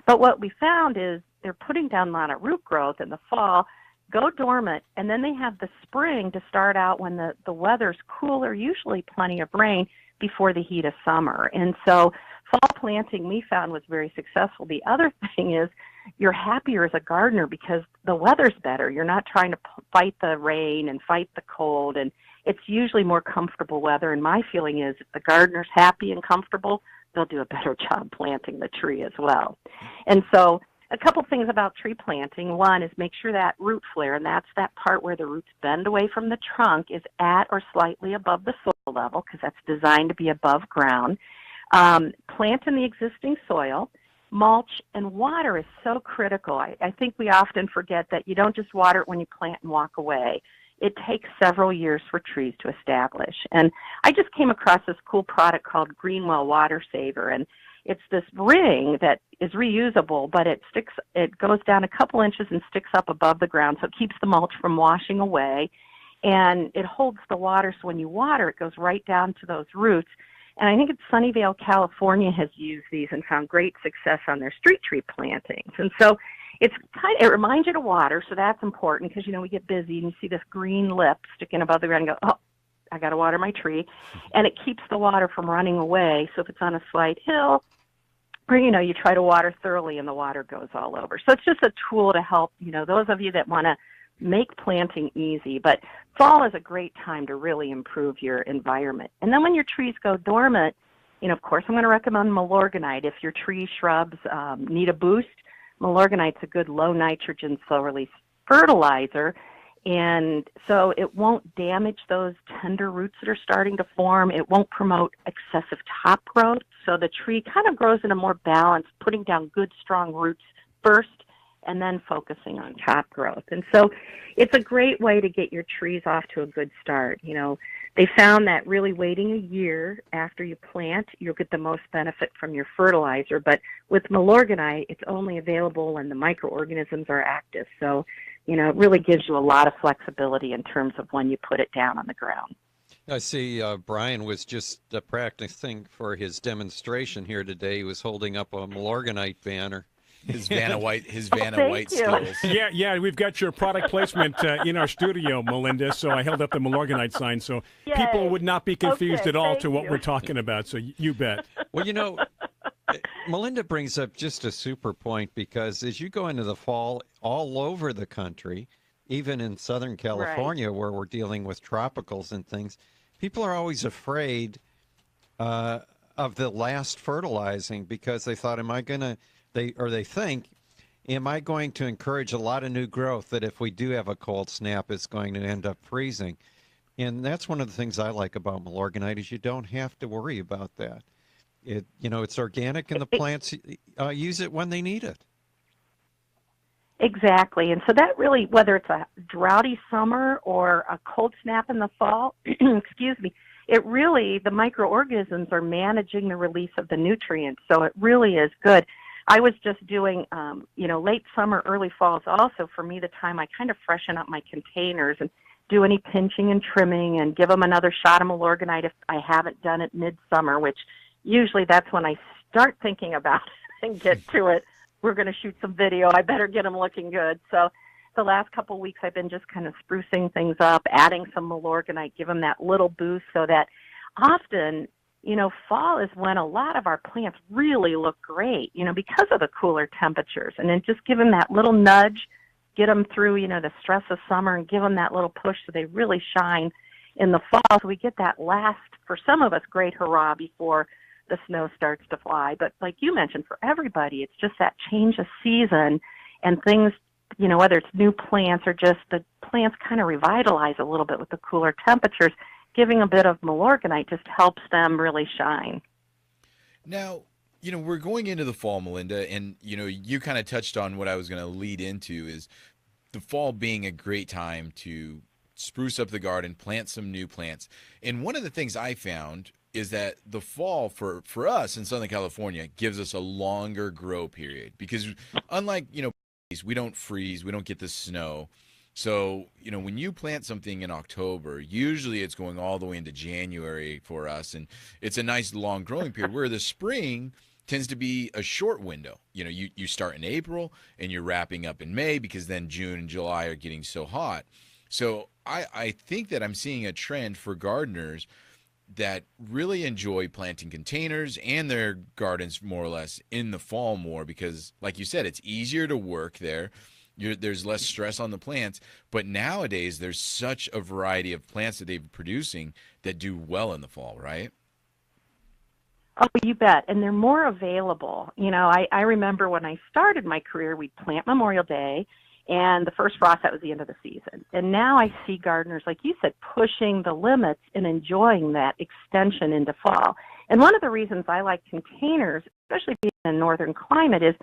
But what we found is they're putting down a lot of root growth in the fall, go dormant, and then they have the spring to start out when the weather's cooler, usually plenty of rain, before the heat of summer. And so fall planting we found was very successful. The other thing is you're happier as a gardener because the weather's better. You're not trying to fight the rain and fight the cold, and it's usually more comfortable weather. And my feeling is if the gardener's happy and comfortable, they'll do a better job planting the tree as well. And so a couple things about tree planting. One is make sure that root flare, and that's that part where the roots bend away from the trunk, is at or slightly above the soil level because that's designed to be above ground. Plant in the existing soil. Mulch and water is so critical. I think we often forget that you don't just water it when you plant and walk away. It takes several years for trees to establish. And I just came across this cool product called Greenwell Water Saver, and it's this ring that is reusable, but it goes down a couple inches and sticks up above the ground, so it keeps the mulch from washing away, and it holds the water, so when you water, it goes right down to those roots. And I think it's Sunnyvale, California has used these and found great success on their street tree plantings. And so it reminds you to water, so that's important because, you know, we get busy and you see this green lip sticking above the ground and go, oh, I got to water my tree. And it keeps the water from running away. So if it's on a slight hill, or, you know, you try to water thoroughly and the water goes all over. So it's just a tool to help, you know, those of you that want to make planting easy. But fall is a great time to really improve your environment. And then when your trees go dormant, you know, of course, I'm going to recommend Milorganite. If your tree shrubs need a boost, Milorganite's a good low nitrogen, slow release fertilizer. And so it won't damage those tender roots that are starting to form. It won't promote excessive top growth. So the tree kind of grows in a more balanced, putting down good, strong roots first and then focusing on top growth. And so it's a great way to get your trees off to a good start. You know, they found that really waiting a year after you plant, you'll get the most benefit from your fertilizer. But with Milorganite, it's only available when the microorganisms are active. So, you know, it really gives you a lot of flexibility in terms of when you put it down on the ground. I see Bryan was just practicing for his demonstration here today. He was holding up a Milorganite banner. His Vanna White skills. Yeah, we've got your product placement in our studio, Melinda, so I held up the Milorganite sign so people would not be confused at all to what we're talking about, so you bet. Well, you know, Melinda brings up just a super point because as you go into the fall, all over the country, even in Southern California where we're dealing with tropicals and things, people are always afraid of the last fertilizing because they thought, they think, am I going to encourage a lot of new growth that if we do have a cold snap, it's going to end up freezing? And that's one of the things I like about Milorganite is you don't have to worry about that. It's organic and the plants use it when they need it. Exactly. And so that really, whether it's a droughty summer or a cold snap in the fall, excuse me, the microorganisms are managing the release of the nutrients. So it really is good. I was just doing, late summer, early fall is also, for me, the time I kind of freshen up my containers and do any pinching and trimming and give them another shot of Milorganite if I haven't done it midsummer, which usually that's when I start thinking about it and get to it. We're going to shoot some video. I better get them looking good. So the last couple of weeks I've been just kind of sprucing things up, adding some Milorganite, give them that little boost so that often – fall is when a lot of our plants really look great, because of the cooler temperatures. And then just give them that little nudge, get them through, the stress of summer and give them that little push so they really shine in the fall. So we get that last, for some of us, great hurrah before the snow starts to fly. But like you mentioned, for everybody, it's just that change of season and things, whether it's new plants or just the plants kind of revitalize a little bit with the cooler temperatures. Giving a bit of Milorganite just helps them really shine. Now, we're going into the fall, Melinda, and, you kind of touched on what I was going to lead into is the fall being a great time to spruce up the garden, plant some new plants. And one of the things I found is that the fall for us in Southern California gives us a longer grow period because unlike, we don't freeze, we don't get the snow. So, when you plant something in October, usually it's going all the way into January for us, and it's a nice long growing period, where the spring tends to be a short window. You start in April and you're wrapping up in May because then June and July are getting so hot. So I think that I'm seeing a trend for gardeners that really enjoy planting containers and their gardens more or less in the fall more because, like you said, it's easier to work there. There's less stress on the plants, but nowadays there's such a variety of plants that they're producing that do well in the fall, right? Oh, you bet. And they're more available. I remember when I started my career, we'd plant Memorial Day, and the first frost, that was the end of the season. And now I see gardeners, like you said, pushing the limits and enjoying that extension into fall. And one of the reasons I like containers, especially being in a northern climate, is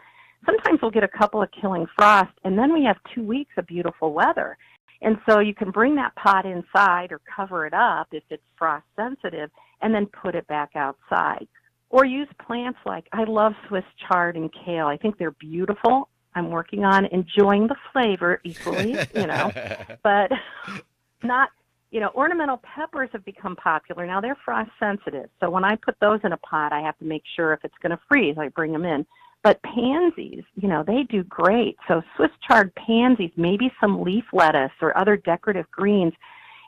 sometimes we'll get a couple of killing frost, and then we have 2 weeks of beautiful weather. And so you can bring that pot inside or cover it up if it's frost sensitive, and then put it back outside. Or use plants like, I love Swiss chard and kale. I think they're beautiful. I'm working on enjoying the flavor equally, but not, ornamental peppers have become popular. Now they're frost sensitive. So when I put those in a pot, I have to make sure if it's going to freeze, I bring them in. But pansies, they do great. So Swiss chard pansies, maybe some leaf lettuce or other decorative greens,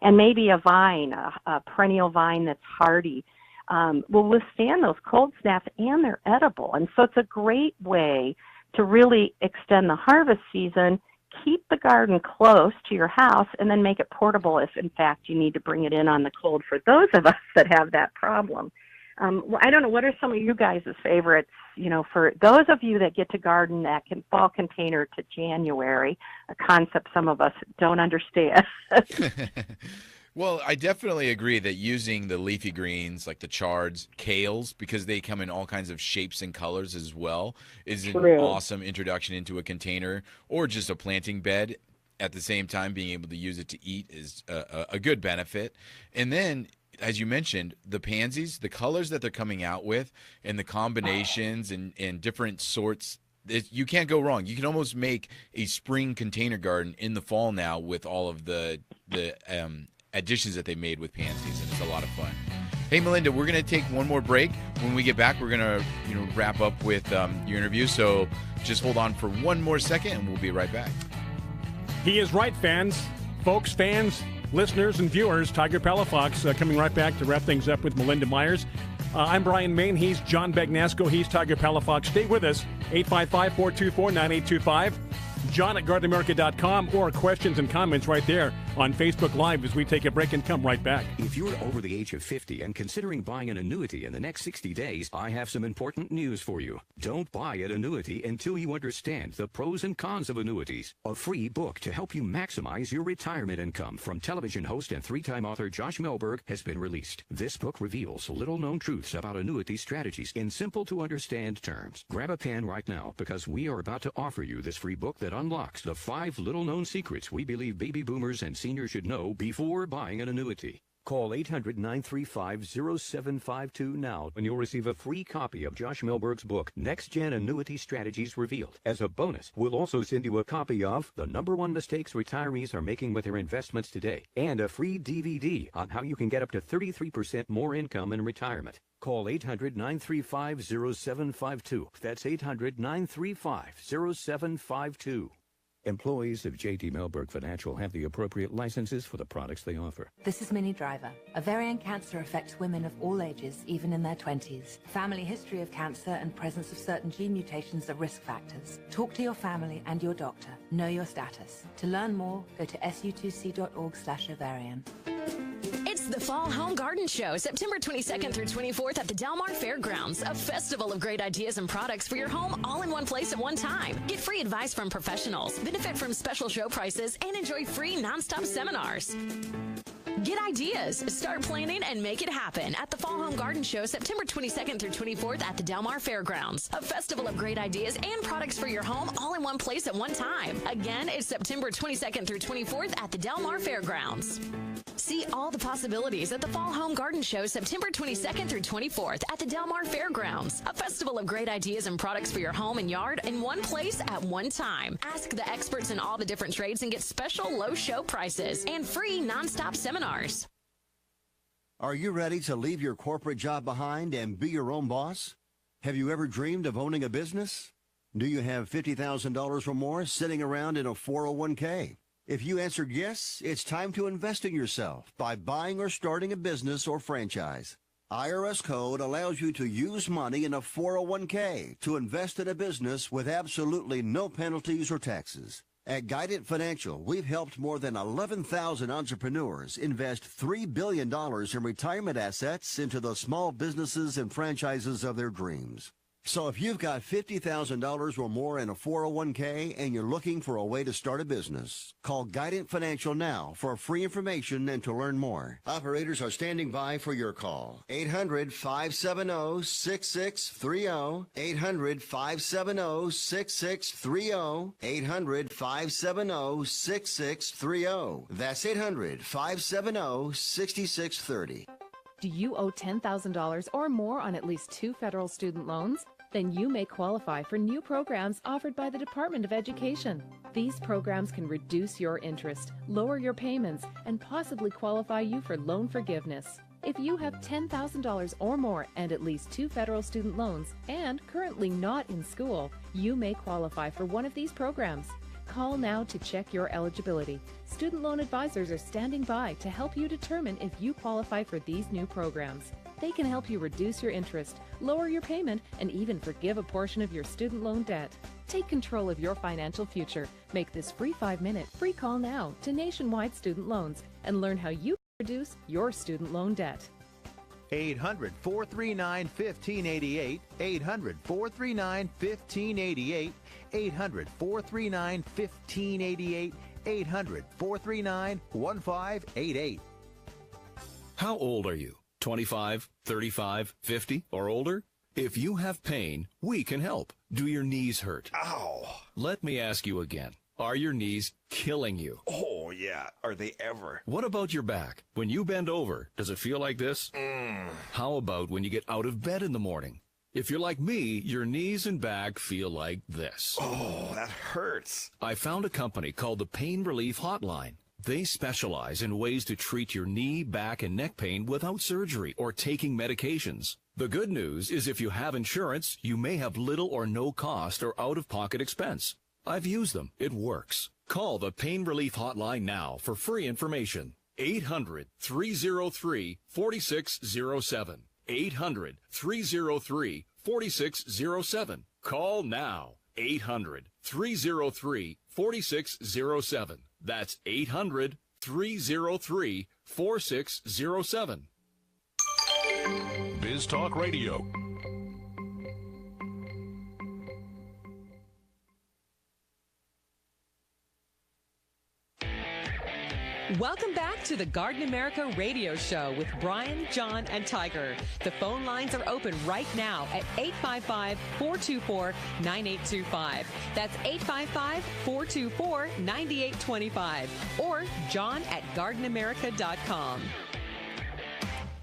and maybe a vine, a perennial vine that's hardy, will withstand those cold snaps, and they're edible. And so it's a great way to really extend the harvest season, keep the garden close to your house, and then make it portable if, in fact, you need to bring it in on the cold for those of us that have that problem. I don't know, what are some of you guys' favorites, for those of you that get to garden that fall container to January, a concept some of us don't understand. Well, I definitely agree that using the leafy greens like the chards, kales, because they come in all kinds of shapes and colors as well, is an awesome introduction into a container or just a planting bed. At the same time, being able to use it to eat is a good benefit. And then, as you mentioned, the pansies, the colors that they're coming out with and the combinations and different sorts, you can't go wrong. You can almost make a spring container garden in the fall now with all of the additions that they made with pansies, and it's a lot of fun. Hey, Melinda, we're going to take one more break. When we get back, we're going to wrap up with your interview, so just hold on for one more second, and we'll be right back. He is right, fans, listeners, and viewers. Tiger Palafox coming right back to wrap things up with Melinda Myers. I'm Bryan Main. He's John Bagnasco. He's Tiger Palafox. Stay with us, 855-424-9825. John at GardenAmerica.com, or questions and comments right there on Facebook Live as we take a break and come right back. If you're over the age of 50 and considering buying an annuity in the next 60 days, I have some important news for you. Don't buy an annuity until you understand the pros and cons of annuities. A free book to help you maximize your retirement income from television host and three-time author Josh Melberg has been released. This book reveals little-known truths about annuity strategies in simple-to-understand terms. Grab a pen right now because we are about to offer you this free book that unlocks the 5 little-known secrets we believe baby boomers and seniors should know before buying an annuity. Call 800-935-0752 now and you'll receive a free copy of Josh Melberg's book, Next Gen Annuity Strategies Revealed. As a bonus, we'll also send you a copy of The #1 Mistakes Retirees Are Making with Their Investments Today and a free DVD on how you can get up to 33% more income in retirement. Call 800-935-0752. That's 800-935-0752. Employees of J.D. Melberg Financial have the appropriate licenses for the products they offer. This is Minnie Driver. Ovarian cancer affects women of all ages, even in their 20s. Family history of cancer and presence of certain gene mutations are risk factors. Talk to your family and your doctor. Know your status. To learn more, go to su2c.org/ovarian. It's the Fall Home Garden Show, September 22nd through 24th at the Del Mar Fairgrounds. A festival of great ideas and products for your home all in one place at one time. Get free advice from professionals, benefit from special show prices, and enjoy free nonstop seminars. Get ideas, start planning, and make it happen at the Fall Home Garden Show, September 22nd through 24th at the Del Mar Fairgrounds. A festival of great ideas and products for your home all in one place at one time. Again, it's September 22nd through 24th at the Del Mar Fairgrounds. See all the possibilities at the Fall Home Garden Show, September 22nd through 24th at the Del Mar Fairgrounds. A festival of great ideas and products for your home and yard in one place at one time. Ask the experts in all the different trades and get special low show prices and free nonstop seminars. Are you ready to leave your corporate job behind and be your own boss? Have you ever dreamed of owning a business? Do you have $50,000 or more sitting around in a 401k? If you answered yes, it's time to invest in yourself by buying or starting a business or franchise. IRS code allows you to use money in a 401k to invest in a business with absolutely no penalties or taxes. At Guidant Financial, we've helped more than 11,000 entrepreneurs invest $3 billion in retirement assets into the small businesses and franchises of their dreams. So if you've got $50,000 or more in a 401k and you're looking for a way to start a business, call Guidant Financial now for free information and to learn more. Operators are standing by for your call. 800-570-6630. 800-570-6630. 800-570-6630. That's 800-570-6630. Do you owe $10,000 or more on at least 2 federal student loans? Then you may qualify for new programs offered by the Department of Education. These programs can reduce your interest, lower your payments, and possibly qualify you for loan forgiveness. If you have $10,000 or more and at least 2 federal student loans and currently not in school, you may qualify for one of these programs. Call now to check your eligibility. Student loan advisors are standing by to help you determine if you qualify for these new programs. They can help you reduce your interest, lower your payment, and even forgive a portion of your student loan debt. Take control of your financial future. Make this free 5-minute free call now to Nationwide Student Loans and learn how you can reduce your student loan debt. 800-439-1588, 800-439-1588, 800-439-1588, 800-439-1588. How old are you? 25, 35, 50, or older? If you have pain, we can help. Do your knees hurt? Ow. Let me ask you again. Are your knees killing you? Oh, yeah. Are they ever? What about your back? When you bend over, does it feel like this? How about when you get out of bed in the morning? If you're like me, your knees and back feel like this. Oh, that hurts. I found a company called the Pain Relief Hotline. They specialize in ways to treat your knee, back, and neck pain without surgery or taking medications. The good news is if you have insurance, you may have little or no cost or out-of-pocket expense. I've used them. It works. Call the Pain Relief Hotline now for free information. 800-303-4607. 800-303-4607. Call now. 800-303-4607. That's 800-303-4607. Biz Talk Radio. Welcome back to the Garden America radio show with Bryan, John, and Tiger. The phone lines are open right now at 855-424-9825. That's 855-424-9825 or john@gardenamerica.com.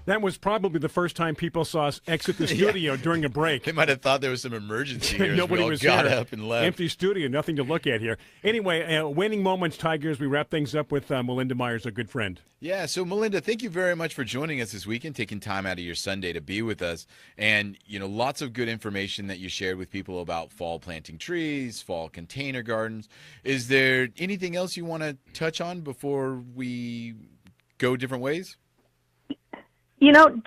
That was probably the first time people saw us exit the studio during a break. They might have thought there was some emergency here. Nobody was got here. up and left. Empty studio, nothing to look at here. Anyway, winning moments, Tigers. We wrap things up with Melinda Myers, a good friend. Yeah, so Melinda, thank you very much for joining us this weekend, taking time out of your Sunday to be with us. And, lots of good information that you shared with people about fall planting trees, fall container gardens. Is there anything else you want to touch on before we go different ways?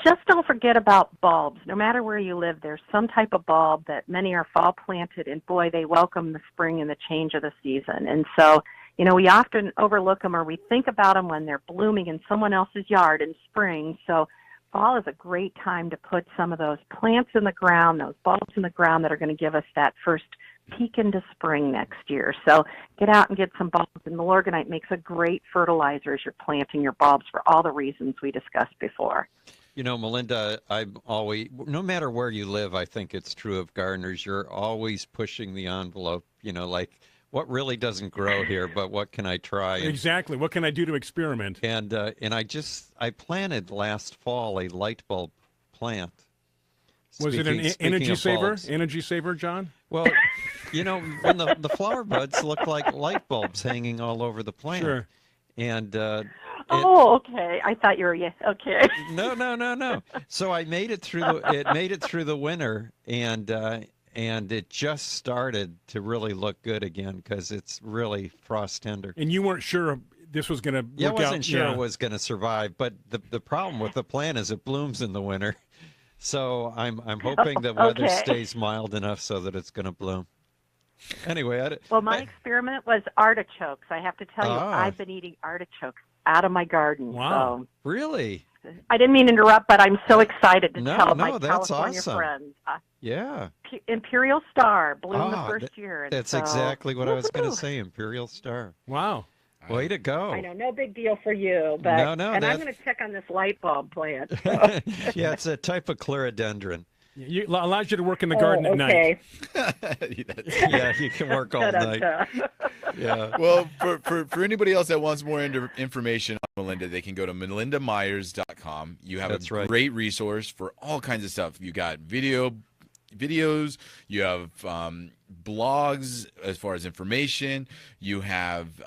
Just don't forget about bulbs. No matter where you live, there's some type of bulb that many are fall planted, and boy, they welcome the spring and the change of the season. And so, we often overlook them or we think about them when they're blooming in someone else's yard in spring. So fall is a great time to put some of those plants in the ground, those bulbs in the ground that are going to give us that first peek into spring next year. So get out and get some bulbs. And Milorganite makes a great fertilizer as you're planting your bulbs for all the reasons we discussed before. You know, Melinda, I'm always, no matter where you live, I think it's true of gardeners, you're always pushing the envelope, like what really doesn't grow here, but what can I try? Exactly. What can I do to experiment? And I planted last fall a light bulb plant. Was it an energy saver? Bulbs. Energy saver, John? Well, when the flower buds look like light bulbs hanging all over the plant. Sure. And okay. I thought you were okay. No. So I made it through the winter, and it just started to really look good again because it's really frost tender. And you weren't sure this was going to work out? I wasn't sure it was going to survive, but the problem with the plant is it blooms in the winter. So I'm hoping that weather stays mild enough so that it's going to bloom. Anyway, my experiment was artichokes. I have to tell you, I've been eating artichokes out of my garden. Wow. So. Really? I didn't mean to interrupt, but I'm so excited to tell my that's California awesome. friends. Yeah. Imperial Star bloomed the first year. That's exactly what I was going to say, Imperial Star. Wow. Way to go. I know, no big deal for you. But, and I'm going to check on this light bulb plant. So. Yeah, it's a type of chlorogendron. Allows you to work in the garden at night. Yeah, you can work all night. Yeah. Well, for anybody else that wants more information on Melinda, they can go to melindamyers.com. You have a great resource for all kinds of stuff. You got videos, you have blogs as far as information, you have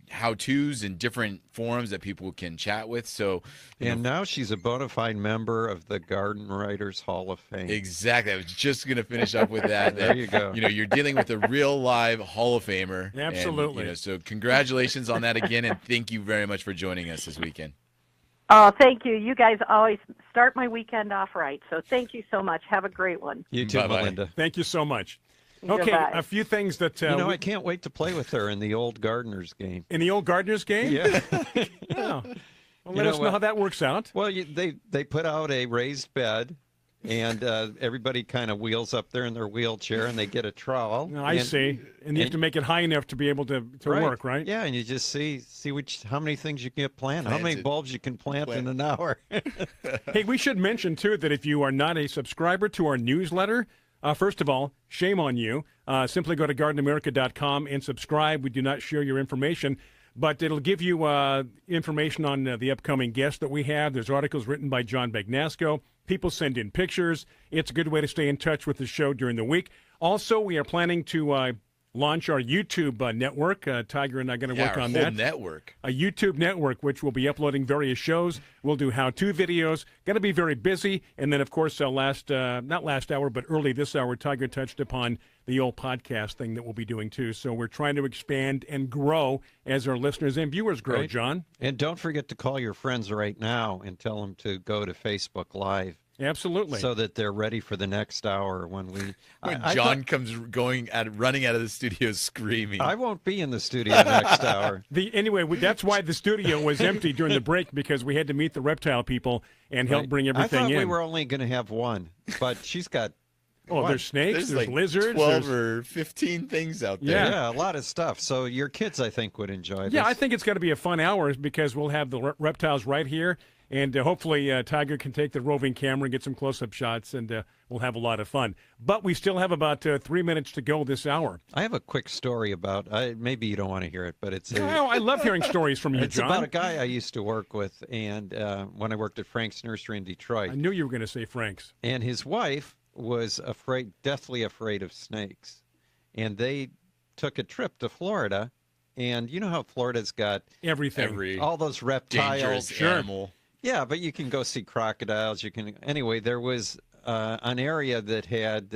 how-tos in different forums that people can chat with. So now she's a bona fide member of the Garden Writers Hall of Fame. Exactly. I was just going to finish up with that. There you go. You're dealing with a real live Hall of Famer. Absolutely. And, so congratulations on that again, and thank you very much for joining us this weekend. Oh, thank you. You guys always start my weekend off right. So thank you so much. Have a great one. You too, Bye-bye. Melinda. Thank you so much. Okay, Goodbye. a few things that... I can't wait to play with her in the old Gardeners game. In the old Gardeners game? Yeah. Well, let us know how that works out. Well, they put out a raised bed, and everybody kind of wheels up there in their wheelchair, and they get a trowel. I see. And you have to make it high enough to be able to work, right? Yeah, and you just see how many things you can get planted, how many bulbs you can plant in an hour. Hey, we should mention, too, that if you are not a subscriber to our newsletter, first of all, shame on you. Simply go to gardenamerica.com and subscribe. We do not share your information, but it'll give you information on the upcoming guests that we have. There's articles written by John Bagnasco. People send in pictures. It's a good way to stay in touch with the show during the week. Also, we are planning to launch our YouTube network. Tiger and I are going to work on that. Network. A YouTube network, which will be uploading various shows. We'll do how-to videos. Going to be very busy. And then, of course, not last hour, but early this hour, Tiger touched upon the old podcast thing that we'll be doing, too. So we're trying to expand and grow as our listeners and viewers grow, right. John. And don't forget to call your friends right now and tell them to go to Facebook Live. Absolutely. So that they're ready for the next hour when John comes running out of the studio screaming. I won't be in the studio next hour. Anyway, that's why the studio was empty during the break, because we had to meet the reptile people and help bring everything in. I thought we were only going to have one, but she's got... there's snakes, there's lizards. 12 or 15 things out there. Yeah, a lot of stuff. So your kids, I think, would enjoy this. Yeah, I think it's going to be a fun hour because we'll have the reptiles right here. And hopefully Tiger can take the roving camera and get some close-up shots, and we'll have a lot of fun. But we still have about 3 minutes to go this hour. I have a quick story about, maybe you don't want to hear it, but it's... I love hearing stories from you, it's John. It's about a guy I used to work with, and when I worked at Frank's Nursery in Detroit. I knew you were going to say Frank's. And his wife was deathly afraid of snakes. And they took a trip to Florida, and you know how Florida's got... everything. All those reptiles. Dangerous animal. Yeah, but you can go see crocodiles. Anyway, there was an area that had,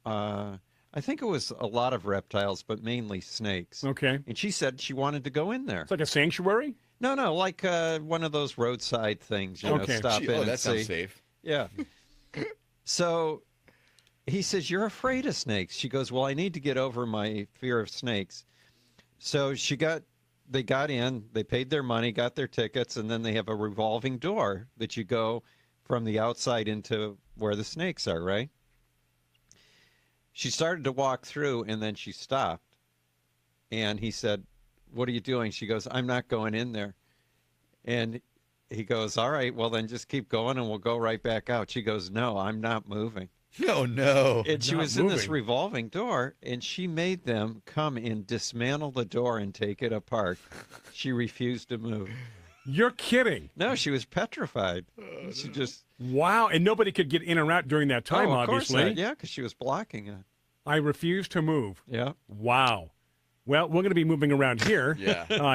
I think it was a lot of reptiles, but mainly snakes. Okay. And she said she wanted to go in there. It's like a sanctuary? No, like one of those roadside things. Stop in and that see. sounds safe. Yeah. So he says, "You're afraid of snakes." She goes, "Well, I need to get over my fear of snakes." So they got in, they paid their money, got their tickets, and then they have a revolving door that you go from the outside into where the snakes are, right? She started to walk through, and then she stopped. And he said, "What are you doing?" She goes, "I'm not going in there." And he goes, "All right, well, then just keep going, and we'll go right back out." She goes, "No, I'm not moving." Oh, no. And she Not was in this moving. revolving door, and she made them come and dismantle the door and take it apart. She refused to move. You're kidding. No, she was petrified. She just... Wow, and nobody could get in or out during that time, of course obviously. not. Yeah, because she was blocking it. I refuse to move. Yeah. Wow. Well, we're going to be moving around here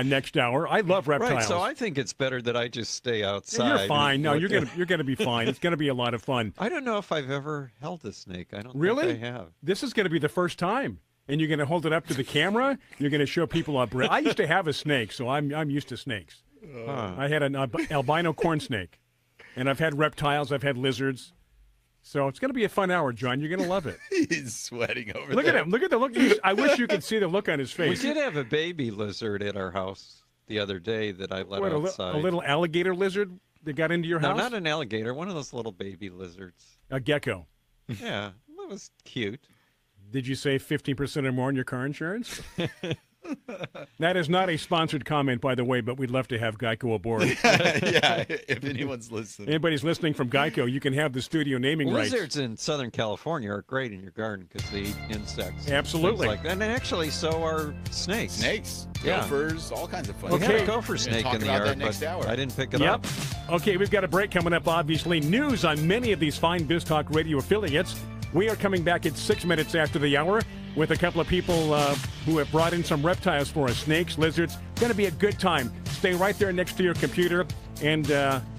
next hour. I love reptiles. Right, so I think it's better that I just stay outside. You're fine. No, you're gonna be fine. It's going to be a lot of fun. I don't know if I've ever held a snake. I don't Really? think I have. This is going to be the first time. And you're going to hold it up to the camera. You're going to show people up. I used to have a snake, so I'm used to snakes. I had an albino corn snake, and I've had reptiles. I've had lizards. So it's going to be a fun hour, John. You're going to love it. He's sweating over Look there. at him. Look at the look. I wish you could see the look on his We face. did have a baby lizard at our house the other day that I let What, outside. a little alligator lizard that got into your No, house? not an alligator. One of those little baby lizards. A gecko. Yeah, that was cute. Did you save 15% or more on your car insurance? That is not a sponsored comment, by the way, but we'd love to have Geico aboard. Yeah, if anyone's listening. Anybody's listening from Geico, you can have the studio naming rights. Lizards in Southern California are great in your garden because they eat insects. Absolutely. Like that. And actually, so are snakes. Snakes, Yeah. gophers, all kinds of fun. We stuff. had a gopher We're gonna snake talk in the about yard, that next but hour. I didn't pick it Yep. up. Okay, we've got a break coming up, obviously. News on many of these fine BizTalk radio affiliates. We are coming back at 6 minutes after the hour with a couple of people who have brought in some reptiles for us, snakes, lizards. Going to be a good time. Stay right there next to your computer. And,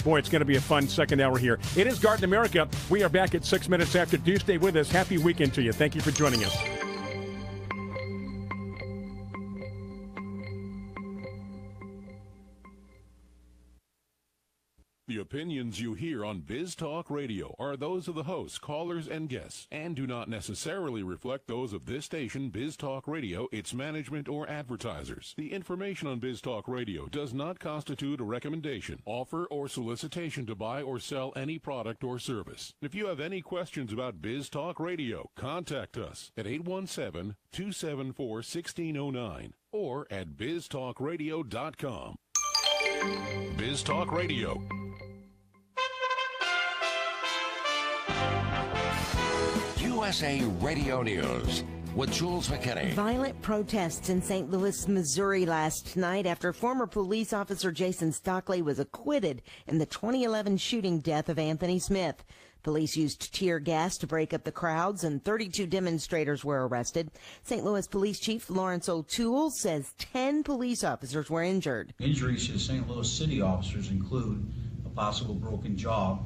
boy, it's going to be a fun second hour here. It is Garden America. We are back at 6 minutes after. Do stay with us. Happy weekend to you. Thank you for joining us. The opinions you hear on Biz Talk Radio are those of the hosts, callers, and guests, and do not necessarily reflect those of this station, Biz Talk Radio, its management, or advertisers. The information on Biz Talk Radio does not constitute a recommendation, offer, or solicitation to buy or sell any product or service. If you have any questions about Biz Talk Radio, contact us at 817-274-1609 or at biztalkradio.com. Biz Talk Radio. USA Radio News with Jules McKinney. Violent protests in St. Louis, Missouri last night after former police officer Jason Stockley was acquitted in the 2011 shooting death of Anthony Smith. Police used tear gas to break up the crowds, and 32 demonstrators were arrested. St. Louis Police Chief Lawrence O'Toole says 10 police officers were injured. Injuries to St. Louis City officers include a possible broken jaw,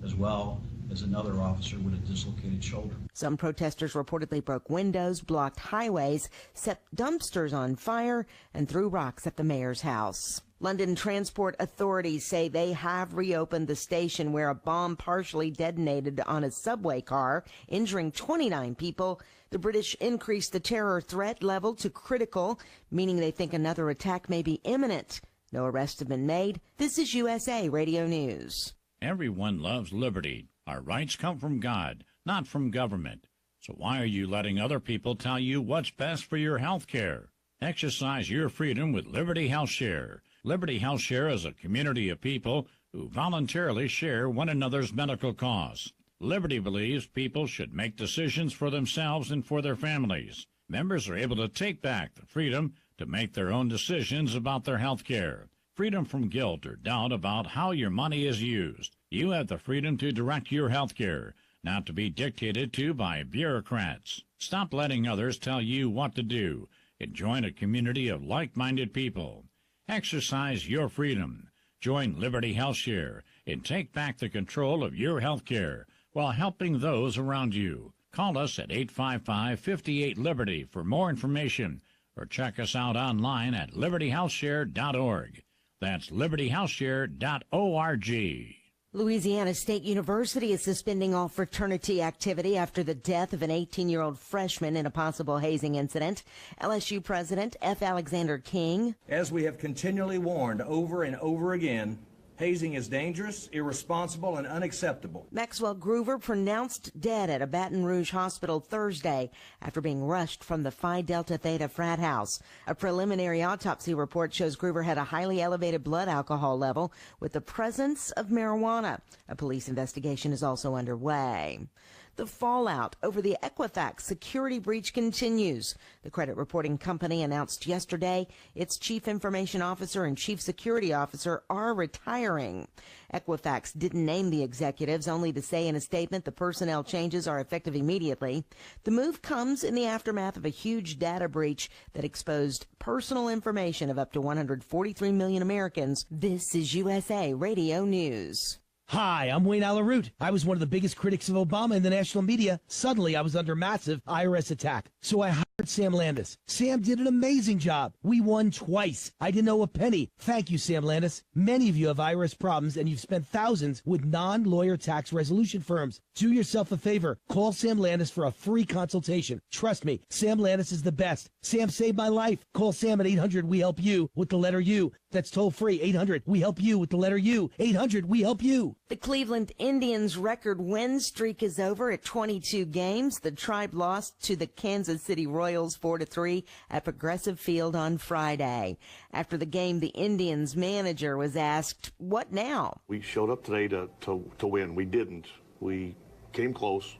as well as another officer with a dislocated shoulder. Some protesters reportedly broke windows, blocked highways, set dumpsters on fire, and threw rocks at the mayor's house. London transport authorities say they have reopened the station where a bomb partially detonated on a subway car, injuring 29 people. The British increased the terror threat level to critical, meaning they think another attack may be imminent. No arrests have been made. This is USA Radio News. Everyone loves liberty. Our rights come from God, not from government. So why are you letting other people tell you what's best for your health care? Exercise your freedom with Liberty Health Share. Liberty Health Share is a community of people who voluntarily share one another's medical costs. Liberty believes people should make decisions for themselves and for their families. Members are able to take back the freedom to make their own decisions about their health care. Freedom from guilt or doubt about how your money is used. You have the freedom to direct your health care, not to be dictated to by bureaucrats. Stop letting others tell you what to do and join a community of like-minded people. Exercise your freedom. Join Liberty Health Share and take back the control of your health care while helping those around you. Call us at 855-58-LIBERTY for more information or check us out online at libertyhealthshare.org. That's libertyhealthshare.org. Louisiana State University is suspending all fraternity activity after the death of an 18-year-old freshman in a possible hazing incident. LSU President F. Alexander King. As we have continually warned over and over again, Hazing is dangerous, irresponsible, and unacceptable. Maxwell Groover pronounced dead at a Baton Rouge hospital Thursday after being rushed from the Phi Delta Theta frat house. A preliminary autopsy report shows Groover had a highly elevated blood alcohol level with the presence of marijuana. A police investigation is also underway. The fallout over the Equifax security breach continues. The credit reporting company announced yesterday its chief information officer and chief security officer are retiring. Equifax didn't name the executives, only to say in a statement the personnel changes are effective immediately. The move comes in the aftermath of a huge data breach that exposed personal information of up to 143 million Americans. This is USA Radio News. Hi, I'm Wayne Alaroot. I was one of the biggest critics of Obama in the national media. Suddenly, I was under massive IRS attack. So I hired Sam Landis. Sam did an amazing job. We won twice. I didn't owe a penny. Thank you, Sam Landis. Many of you have IRS problems, and you've spent thousands with non-lawyer tax resolution firms. Do yourself a favor. Call Sam Landis for a free consultation. Trust me, Sam Landis is the best. Sam saved my life. Call Sam at 800-WE-HELP-YOU with the letter U. That's toll free. 800-WE-HELP-YOU with the letter U. 800-WE-HELP-YOU. The Cleveland Indians' record win streak is over at 22 games. The Tribe lost to the Kansas City Royals 4-3 at Progressive Field on Friday. After the game, the Indians' manager was asked, "What now?" We showed up today to win. We didn't. We came close,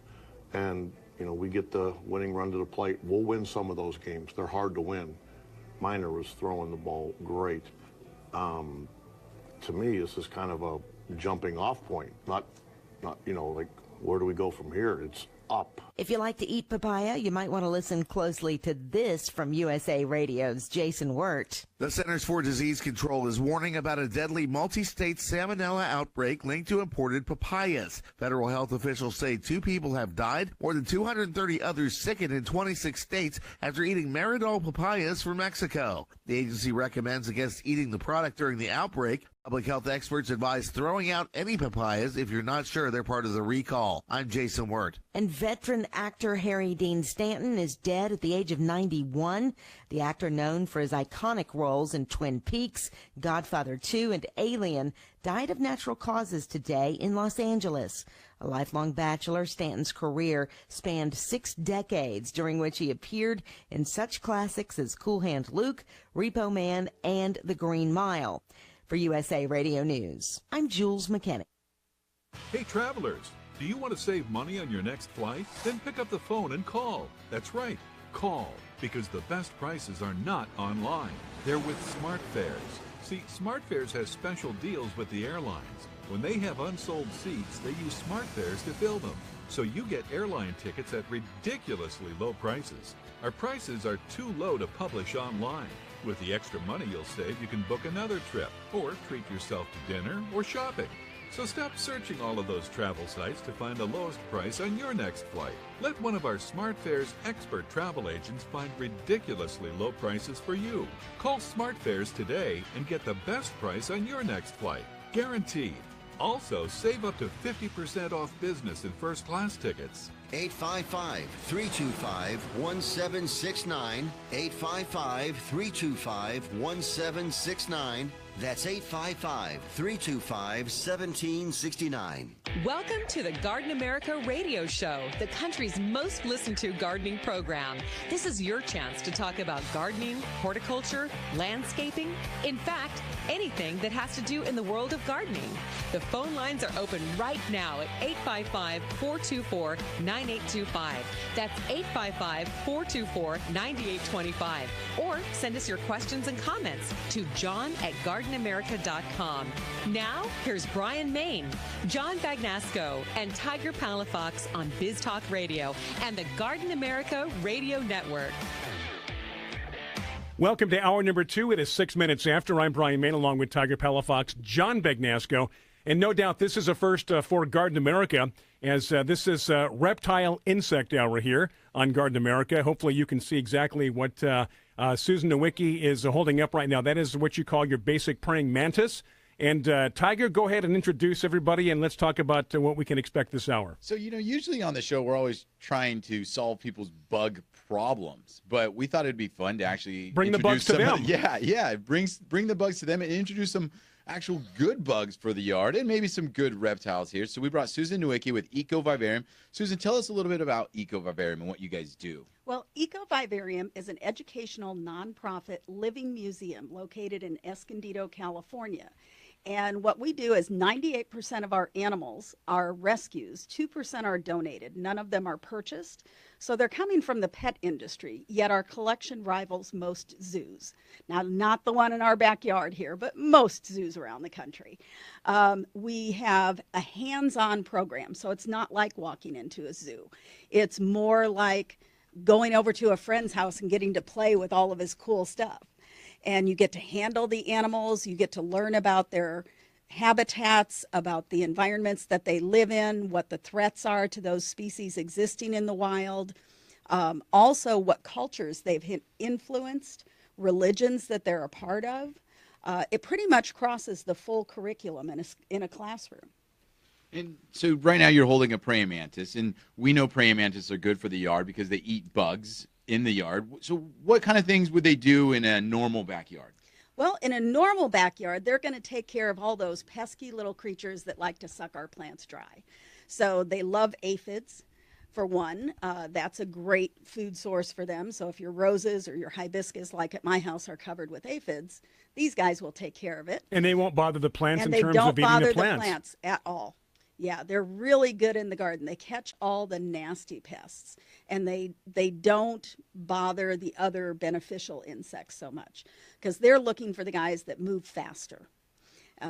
and we get the winning run to the plate. We'll win some of those games. They're hard to win. Minor was throwing the ball great. To me, this is kind of a jumping off point, not like where do we go from here? It's up. If you like to eat papaya, you might want to listen closely to this from USA Radio's Jason Wirt. The Centers for Disease Control is warning about a deadly multi-state salmonella outbreak linked to imported papayas. Federal health officials say 2 people have died, more than 230 others sickened in 26 states after eating Meridol papayas from Mexico. The agency recommends against eating the product during the outbreak. Public health experts advise throwing out any papayas if you're not sure they're part of the recall. I'm Jason Wirt. And veteran actor Harry Dean Stanton is dead at the age of 91. The actor, known for his iconic roles in Twin Peaks, Godfather 2, and Alien, died of natural causes today in Los Angeles. A lifelong bachelor, Stanton's career spanned 6 decades, during which he appeared in such classics as Cool Hand Luke, Repo Man, and The Green Mile. For USA Radio News, I'm Jules McKinney. Hey, travelers, do you want to save money on your next flight? Then pick up the phone and call. That's right, call, because the best prices are not online. They're with SmartFares. See, SmartFares has special deals with the airlines. When they have unsold seats, they use SmartFares to fill them. So you get airline tickets at ridiculously low prices. Our prices are too low to publish online. With the extra money you'll save, you can book another trip or treat yourself to dinner or shopping. So stop searching all of those travel sites to find the lowest price on your next flight. Let one of our SmartFares expert travel agents find ridiculously low prices for you. Call SmartFares today and get the best price on your next flight. Guaranteed. Also, save up to 50% off business and first class tickets. 855-325-1769. 855-325-1769. That's 855-325-1769. Welcome to the Garden America Radio Show, the country's most listened to gardening program. This is your chance to talk about gardening, horticulture, landscaping, in fact, anything that has to do in the world of gardening. The phone lines are open right now at 855-424-9825. That's 855-424-9825. Or send us your questions and comments to john@gardenamerica.com. Now, here's Bryan Main, John Bagnasco, and Tiger Palafox on Biz Talk Radio and the Garden America Radio Network. Welcome to hour number 2. It is 6 minutes after. I'm Bryan Main, along with Tiger Palafox, John Bagnasco. And no doubt this is a first for Garden America, as this is reptile insect hour here on Garden America. Hopefully you can see exactly what Susan Nowicki is holding up right now. That is what you call your basic praying mantis. And Tiger, go ahead and introduce everybody, and let's talk about what we can expect this hour. So, usually on the show, we're always trying to solve people's bug problems, but we thought it'd be fun to actually Bring the bugs introduce to some of them. yeah. Bring the bugs to them and introduce some actual good bugs for the yard and maybe some good reptiles here. So we brought Susan Nowicki with Eco Vivarium. Susan, tell us a little bit about Eco Vivarium and what you guys do. Well, Eco Vivarium is an educational nonprofit living museum located in Escondido, California. And what we do is 98% of our animals are rescues, 2% are donated, none of them are purchased. So they're coming from the pet industry, yet our collection rivals most zoos. Now, not the one in our backyard here, but most zoos around the country. We have a hands-on program, so it's not like walking into a zoo. It's more like going over to a friend's house and getting to play with all of his cool stuff. And you get to handle the animals, you get to learn about their habitats, about the environments that they live in, what the threats are to those species existing in the wild, also what cultures they've influenced, religions that they're a part of. It pretty much crosses the full curriculum in a classroom. And so right now you're holding a praying mantis, and we know praying mantis are good for the yard because they eat bugs in the yard. So what kind of things would they do in a normal backyard? Well, in a normal backyard, they're going to take care of all those pesky little creatures that like to suck our plants dry. So they love aphids, for one. That's a great food source for them. So if your roses or your hibiscus, like at my house, are covered with aphids, these guys will take care of it. And they won't bother the plants And in terms of eating the they don't bother plants. the plants at all. Yeah, they're really good in the garden. They catch all the nasty pests, and they don't bother the other beneficial insects so much because they're looking for the guys that move faster.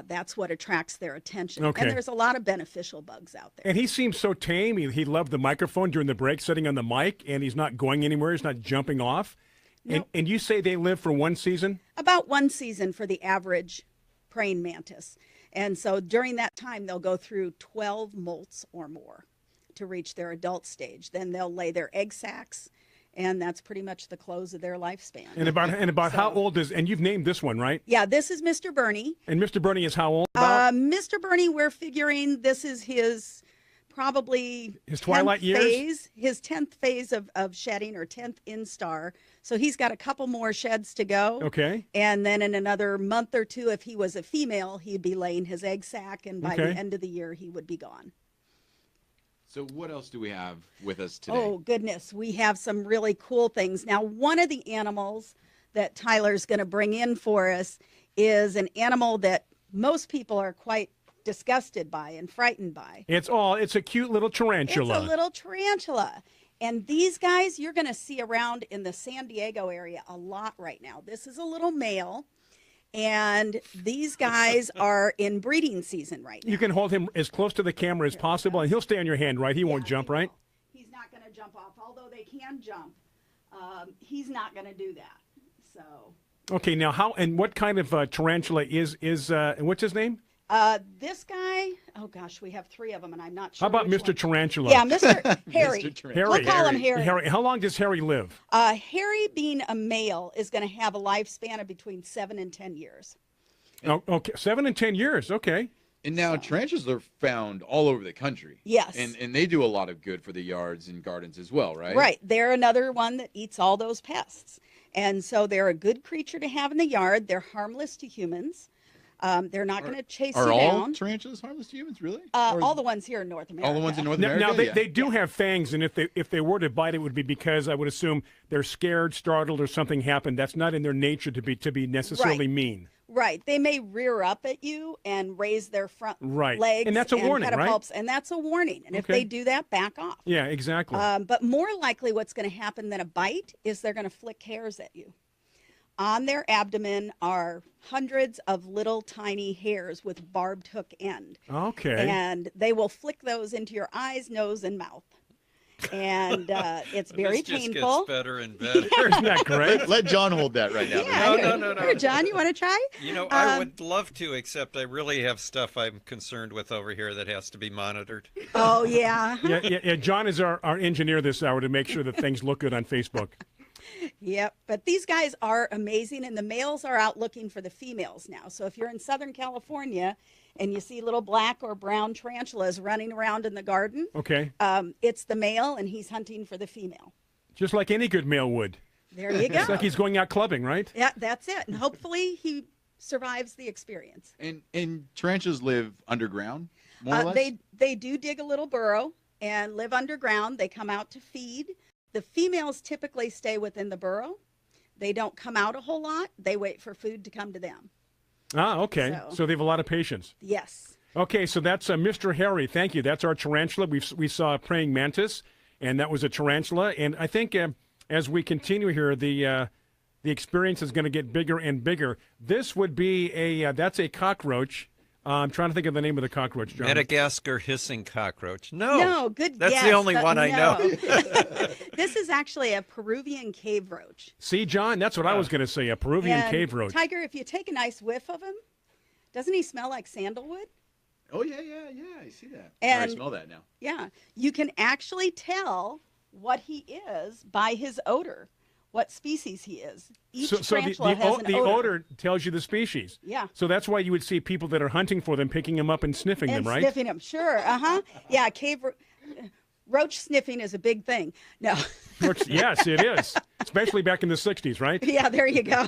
That's what attracts their attention. Okay. And there's a lot of beneficial bugs out there. And he seems so tame. He loved the microphone during the break, sitting on the mic, and he's not going anywhere. He's not jumping off. Nope. And you say they live for one season? About one season for the average praying mantis. And so during that time, they'll go through 12 molts or more to reach their adult stage. Then they'll lay their egg sacs, and that's pretty much the close of their lifespan. And about how old is, and you've named this one, right? Yeah, this is Mr. Bernie. And Mr. Bernie is how old? About? Mr. Bernie, we're figuring this is his probably his twilight 10th years? phase, his 10th phase of shedding, or 10th instar. So he's got a couple more sheds to go. Okay. And then in another month or two, if he was a female, he'd be laying his egg sac, and by the end of the year, he would be gone. So what else do we have with us today? Oh, goodness. We have some really cool things. Now, one of the animals that Tyler's going to bring in for us is an animal that most people are quite disgusted by and frightened by. It's a cute little tarantula. It's a little tarantula. And these guys you're going to see around in the San Diego area a lot right now. This is a little male, and these guys are in breeding season right now. You can hold him as close to the camera as possible, and he'll stay on your hand, right? He won't jump, right? He's not going to jump off, although they can jump. He's not going to do that. So. Okay, now how and what kind of tarantula is what's his name? This guy, oh gosh, we have three of them, and I'm not sure. How about which Mr. one. Tarantula? Yeah, Mr. Harry. Harry. We'll call him Harry. Harry. How long does Harry live? Harry, being a male, is going to have a lifespan of between 7 and 10 years. Oh, okay, 7 and 10 years. Okay. And now tarantulas are found all over the country. Yes. And they do a lot of good for the yards and gardens as well, right? Right. They're another one that eats all those pests. And so they're a good creature to have in the yard. They're harmless to humans. They're not going to chase you down. Are all tarantulas harmless to humans, really? All the ones here in North America. All the ones in North America? Now they do have fangs, and if they were to bite, it would be because I would assume they're scared, startled, or something happened. That's not in their nature to be necessarily mean. Right. They may rear up at you and raise their front legs. And that's a warning, right? Pedipalps, and that's a warning. And if they do that, back off. Yeah, exactly. But more likely what's going to happen than a bite is they're going to flick hairs at you. On their abdomen are hundreds of little tiny hairs with barbed hook end. Okay. And they will flick those into your eyes, nose, and mouth. And it's very painful. This just gets better and better. Isn't that great? Let John hold that right now. Yeah, No. Here, John, you want to try? I would love to, except I really have stuff I'm concerned with over here that has to be monitored. Oh, yeah. yeah. John is our engineer this hour to make sure that things look good on Facebook. Yep, but these guys are amazing, and the males are out looking for the females now. So if you're in Southern California and you see little black or brown tarantulas running around in the garden, okay, it's the male, and he's hunting for the female. Just like any good male would. There you go. It's like he's going out clubbing, right? Yeah, that's it. And hopefully he survives the experience. And tarantulas live underground, more or less? They do dig a little burrow and live underground. They come out to feed. The females typically stay within the burrow. They don't come out a whole lot. They wait for food to come to them. Ah, okay. So they have a lot of patience. Yes. Okay, so that's Mr. Harry. Thank you. That's our tarantula. We saw a praying mantis, and that was a tarantula. And I think as we continue here, the experience is going to get bigger and bigger. This would be that's a cockroach. I'm trying to think of the name of the cockroach, John. Madagascar hissing cockroach. No. No, good That's guess, the only but one I no. know. This is actually a Peruvian cave roach. See, John, that's what I was going to say, a Peruvian And cave roach. Tiger, if you take a nice whiff of him, doesn't he smell like sandalwood? Oh, yeah, I see that. And I smell that now. Yeah, you can actually tell what he is by his odor, what species he is. Each tarantula has an the odor tells you the species. Yeah. So that's why you would see people that are hunting for them picking them up and sniffing them, right? Sniffing them, sure. Yeah, roach sniffing is a big thing. No. Yes, it is. Especially back in the 60s, right? Yeah, there you go.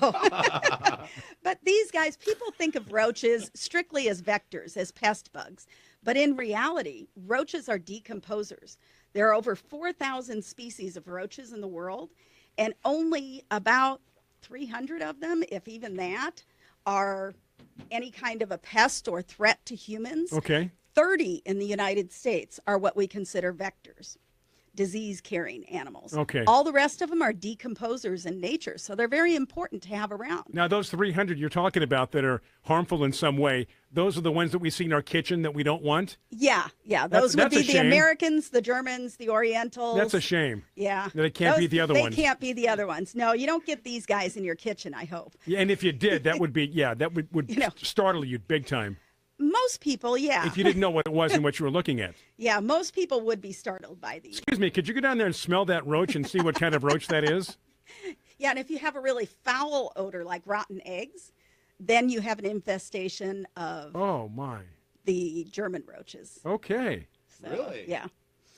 But these guys, people think of roaches strictly as vectors, as pest bugs. But in reality, roaches are decomposers. There are over 4,000 species of roaches in the world, and only about 300 of them, if even that, are any kind of a pest or threat to humans. Okay. 30 in the United States are what we consider vectors, disease-carrying animals. Okay. All the rest of them are decomposers in nature, so they're very important to have around. Now, those 300 you're talking about that are harmful in some way, those are the ones that we see in our kitchen that we don't want? Yeah. Those would be a the shame. Americans, the Germans, the Orientals. That's a shame. Yeah. That it can't be the other ones. They can't be the other ones. No, you don't get these guys in your kitchen, I hope. Yeah, and if you did, that would be, that would startle you big time. Most people, yeah. If you didn't know what it was and what you were looking at. Yeah, most people would be startled by these. Excuse me, could you go down there and smell that roach and see what kind of roach that is? Yeah, and if you have a really foul odor like rotten eggs, then you have an infestation of the German roaches. Okay. So, really? Yeah.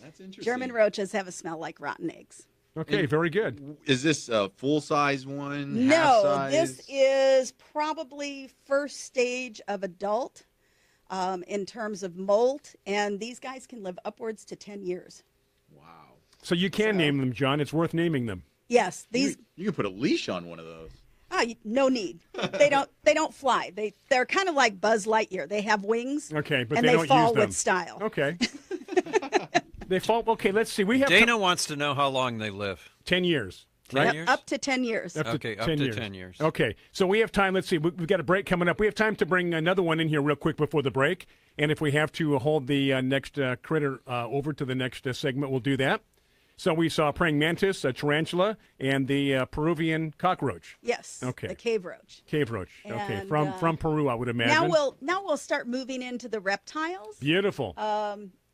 That's interesting. German roaches have a smell like rotten eggs. Okay, very good. Is this a full-size one? No, half-size? this is probably first stage of adult in terms of molt, and these guys can live upwards to 10 years. So you can name them, John. It's worth naming them. Yes, these. You can put a leash on one of those. No need. They don't fly. They're kind of like Buzz Lightyear. They have wings. Okay, but and they don't fall use them with style. Okay. They fall. Okay, let's see. We have Dana wants to know how long they live. 10 years. 10 Right? years? Up to 10 years. Up to 10 years. Okay, so we have time. Let's see. We've got a break coming up. We have time to bring another one in here real quick before the break. And if we have to hold the next critter over to the next segment, we'll do that. So we saw praying mantis, a tarantula, and the Peruvian cockroach. Yes. Okay. The cave roach. Cave roach. Okay, And, from Peru, I would imagine. Now we'll start moving into the reptiles. Beautiful.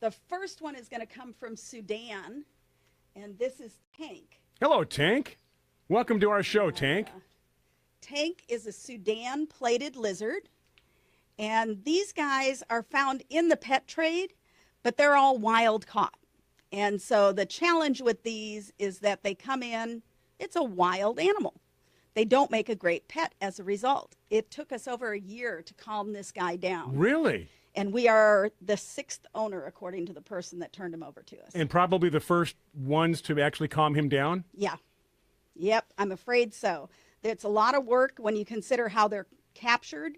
The first one is going to come from Sudan, and this is Tank. Hello, Tank. Welcome to our show, Tank. Tank is a Sudan plated lizard, and these guys are found in the pet trade, but they're all wild caught. And so the challenge with these is that they come in, it's a wild animal. They don't make a great pet as a result. It took us over a year to calm this guy down. Really? And we are the 6th owner, according to the person that turned him over to us. And probably the first ones to actually calm him down? Yeah. Yep, I'm afraid so. It's a lot of work when you consider how they're captured.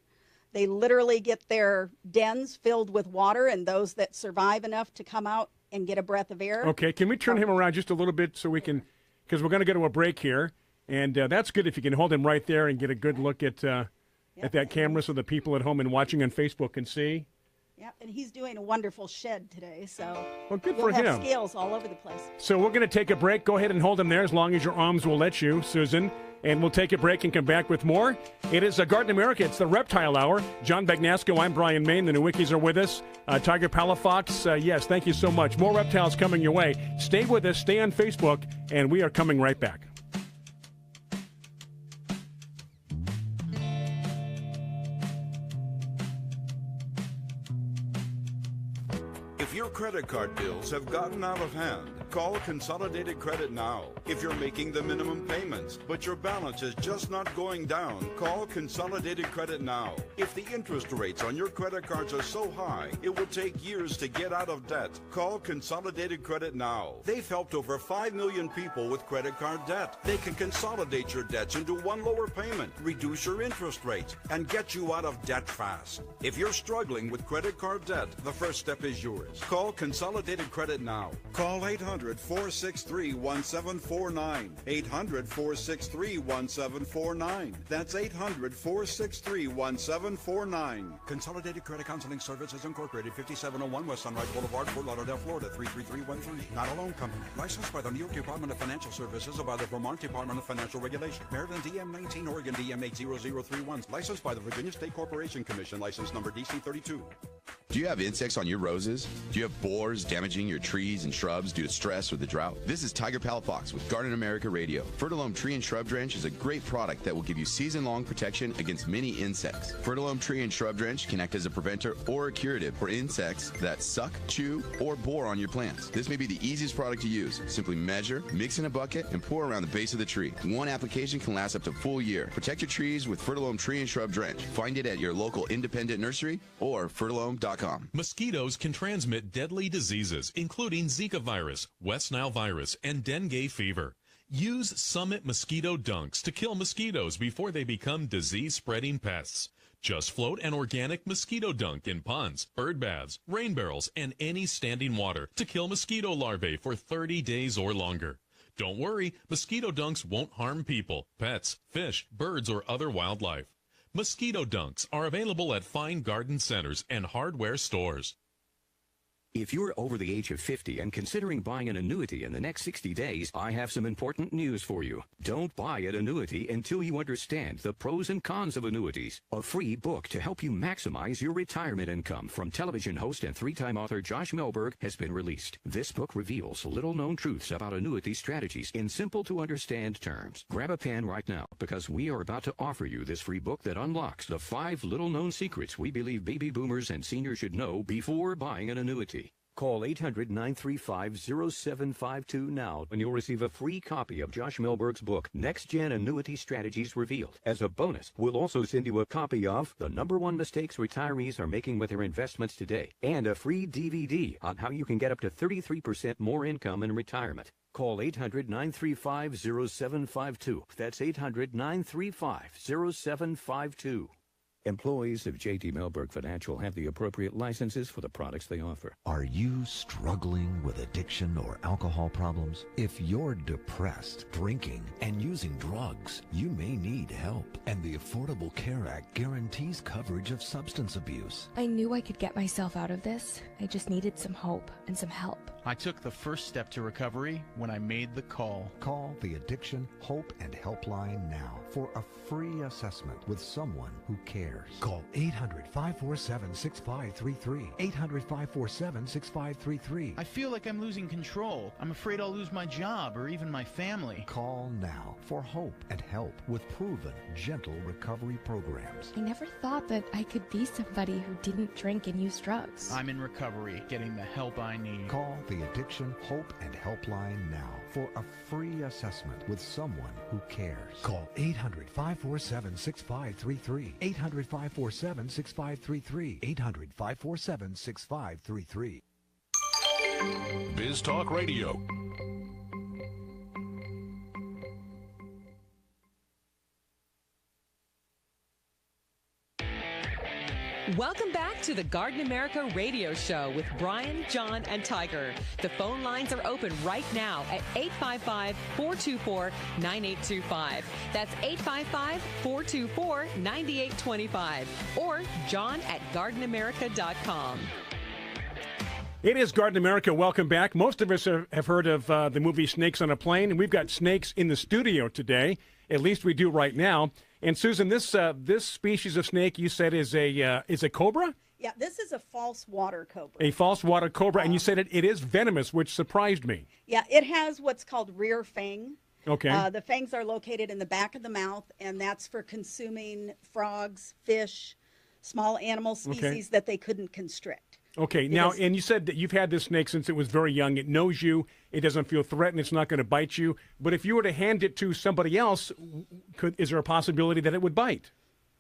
They literally get their dens filled with water, and those that survive enough to come out and get a breath of air. Okay, can we turn him around just a little bit so we can, because we're going to go to a break here, and that's good if you can hold him right there and get a good look at that camera so the people at home and watching on Facebook can see. Yep, and he's doing a wonderful shed today, so well, good we'll for have him. scales all over the place. So we're going to take a break. Go ahead and hold him there as long as your arms will let you, Susan. And we'll take a break and come back with more. It is Garden America. It's the Reptile Hour. John Bagnasco, I'm Bryan Main. The Nowickies are with us. Tiger Palafox, yes, thank you so much. More reptiles coming your way. Stay with us. Stay on Facebook, and we are coming right back. If your credit card bills have gotten out of hand, Call Consolidated Credit now. If you're making the minimum payments, but your balance is just not going down, call Consolidated Credit now. If the interest rates on your credit cards are so high, it will take years to get out of debt. Call Consolidated Credit now. They've helped over 5 million people with credit card debt. They can consolidate your debts into one lower payment, reduce your interest rates, and get you out of debt fast. If you're struggling with credit card debt, the first step is yours. Call Consolidated Credit now. Call 800-463-1749. 800-463-1749. That's 800-463-1749. Consolidated Credit Counseling Services Incorporated, 5701 West Sunrise Boulevard, Fort Lauderdale, Florida, 33313. Not a loan company. Licensed by the New York Department of Financial Services or by the Vermont Department of Financial Regulation. Maryland DM19, Oregon DM80031. Licensed by the Virginia State Corporation Commission. License number DC32. Do you have insects on your roses? Do you have borers damaging your trees and shrubs due to stress or the drought? This is Tiger Palafox with Garden America Radio. Fertilome Tree and Shrub Drench is a great product that will give you season-long protection against many insects. Fertilome Tree and Shrub Drench can act as a preventer or a curative for insects that suck, chew, or bore on your plants. This may be the easiest product to use. Simply measure, mix in a bucket, and pour around the base of the tree. One application can last up to a full year. Protect your trees with Fertilome Tree and Shrub Drench. Find it at your local independent nursery or fertilome.com. Mosquitoes can transmit deadly diseases, including Zika virus, West Nile virus, and dengue fever. Use Summit Mosquito Dunks to kill mosquitoes before they become disease-spreading pests. Just float an organic mosquito dunk in ponds, bird baths, rain barrels, and any standing water to kill mosquito larvae for 30 days or longer. Don't worry, mosquito dunks won't harm people, pets, fish, birds, or other wildlife. Mosquito dunks are available at fine garden centers and hardware stores. If you're over the age of 50 and considering buying an annuity in the next 60 days, I have some important news for you. Don't buy an annuity until you understand the pros and cons of annuities. A free book to help you maximize your retirement income from television host and three-time author Josh Melberg has been released. This book reveals little-known truths about annuity strategies in simple-to-understand terms. Grab a pen right now because we are about to offer you this free book that unlocks the 5 little-known secrets we believe baby boomers and seniors should know before buying an annuity. Call 800-935-0752 now and you'll receive a free copy of Josh Melberg's book, Next Gen Annuity Strategies Revealed. As a bonus, we'll also send you a copy of The #1 Mistakes Retirees Are Making with Their Investments Today and a free DVD on how you can get up to 33% more income in retirement. Call 800-935-0752. That's 800-935-0752. Employees of J.D. Melberg Financial have the appropriate licenses for the products they offer. Are you struggling with addiction or alcohol problems? If you're depressed, drinking, and using drugs, you may need help. And the Affordable Care Act guarantees coverage of substance abuse. I knew I could get myself out of this. I just needed some hope and some help. I took the first step to recovery when I made the call. Call the Addiction Hope and Helpline now for a free assessment with someone who cares. Call 800-547-6533. 800-547-6533. I feel like I'm losing control. I'm afraid I'll lose my job or even my family. Call now for hope and help with proven, gentle recovery programs. I never thought that I could be somebody who didn't drink and use drugs. I'm in recovery, getting the help I need. Call the Addiction Hope and Helpline now for a free assessment with someone who cares. Call 800-547-6533. 800-547-6533. 800-547-6533. Biz Talk Radio. Welcome back to the Garden America Radio Show with Bryan, John, and Tiger. The phone lines are open right now at 855-424-9825. That's 855-424-9825. Or John at gardenamerica.com. It is Garden America. Welcome back. Most of us have heard of the movie Snakes on a Plane, and we've got snakes in the studio today. At least we do right now. And Susan, this species of snake you said is a cobra? Yeah, this is a false water cobra. A false water cobra, and you said it is venomous, which surprised me. Yeah, it has what's called rear fang. Okay. The fangs are located in the back of the mouth, and that's for consuming frogs, fish, small animal species that they couldn't constrict. Okay, now, Because- and you said that you've had this snake since it was very young. It knows you. It doesn't feel threatened. It's not going to bite you. But if you were to hand it to somebody else, is there a possibility that it would bite?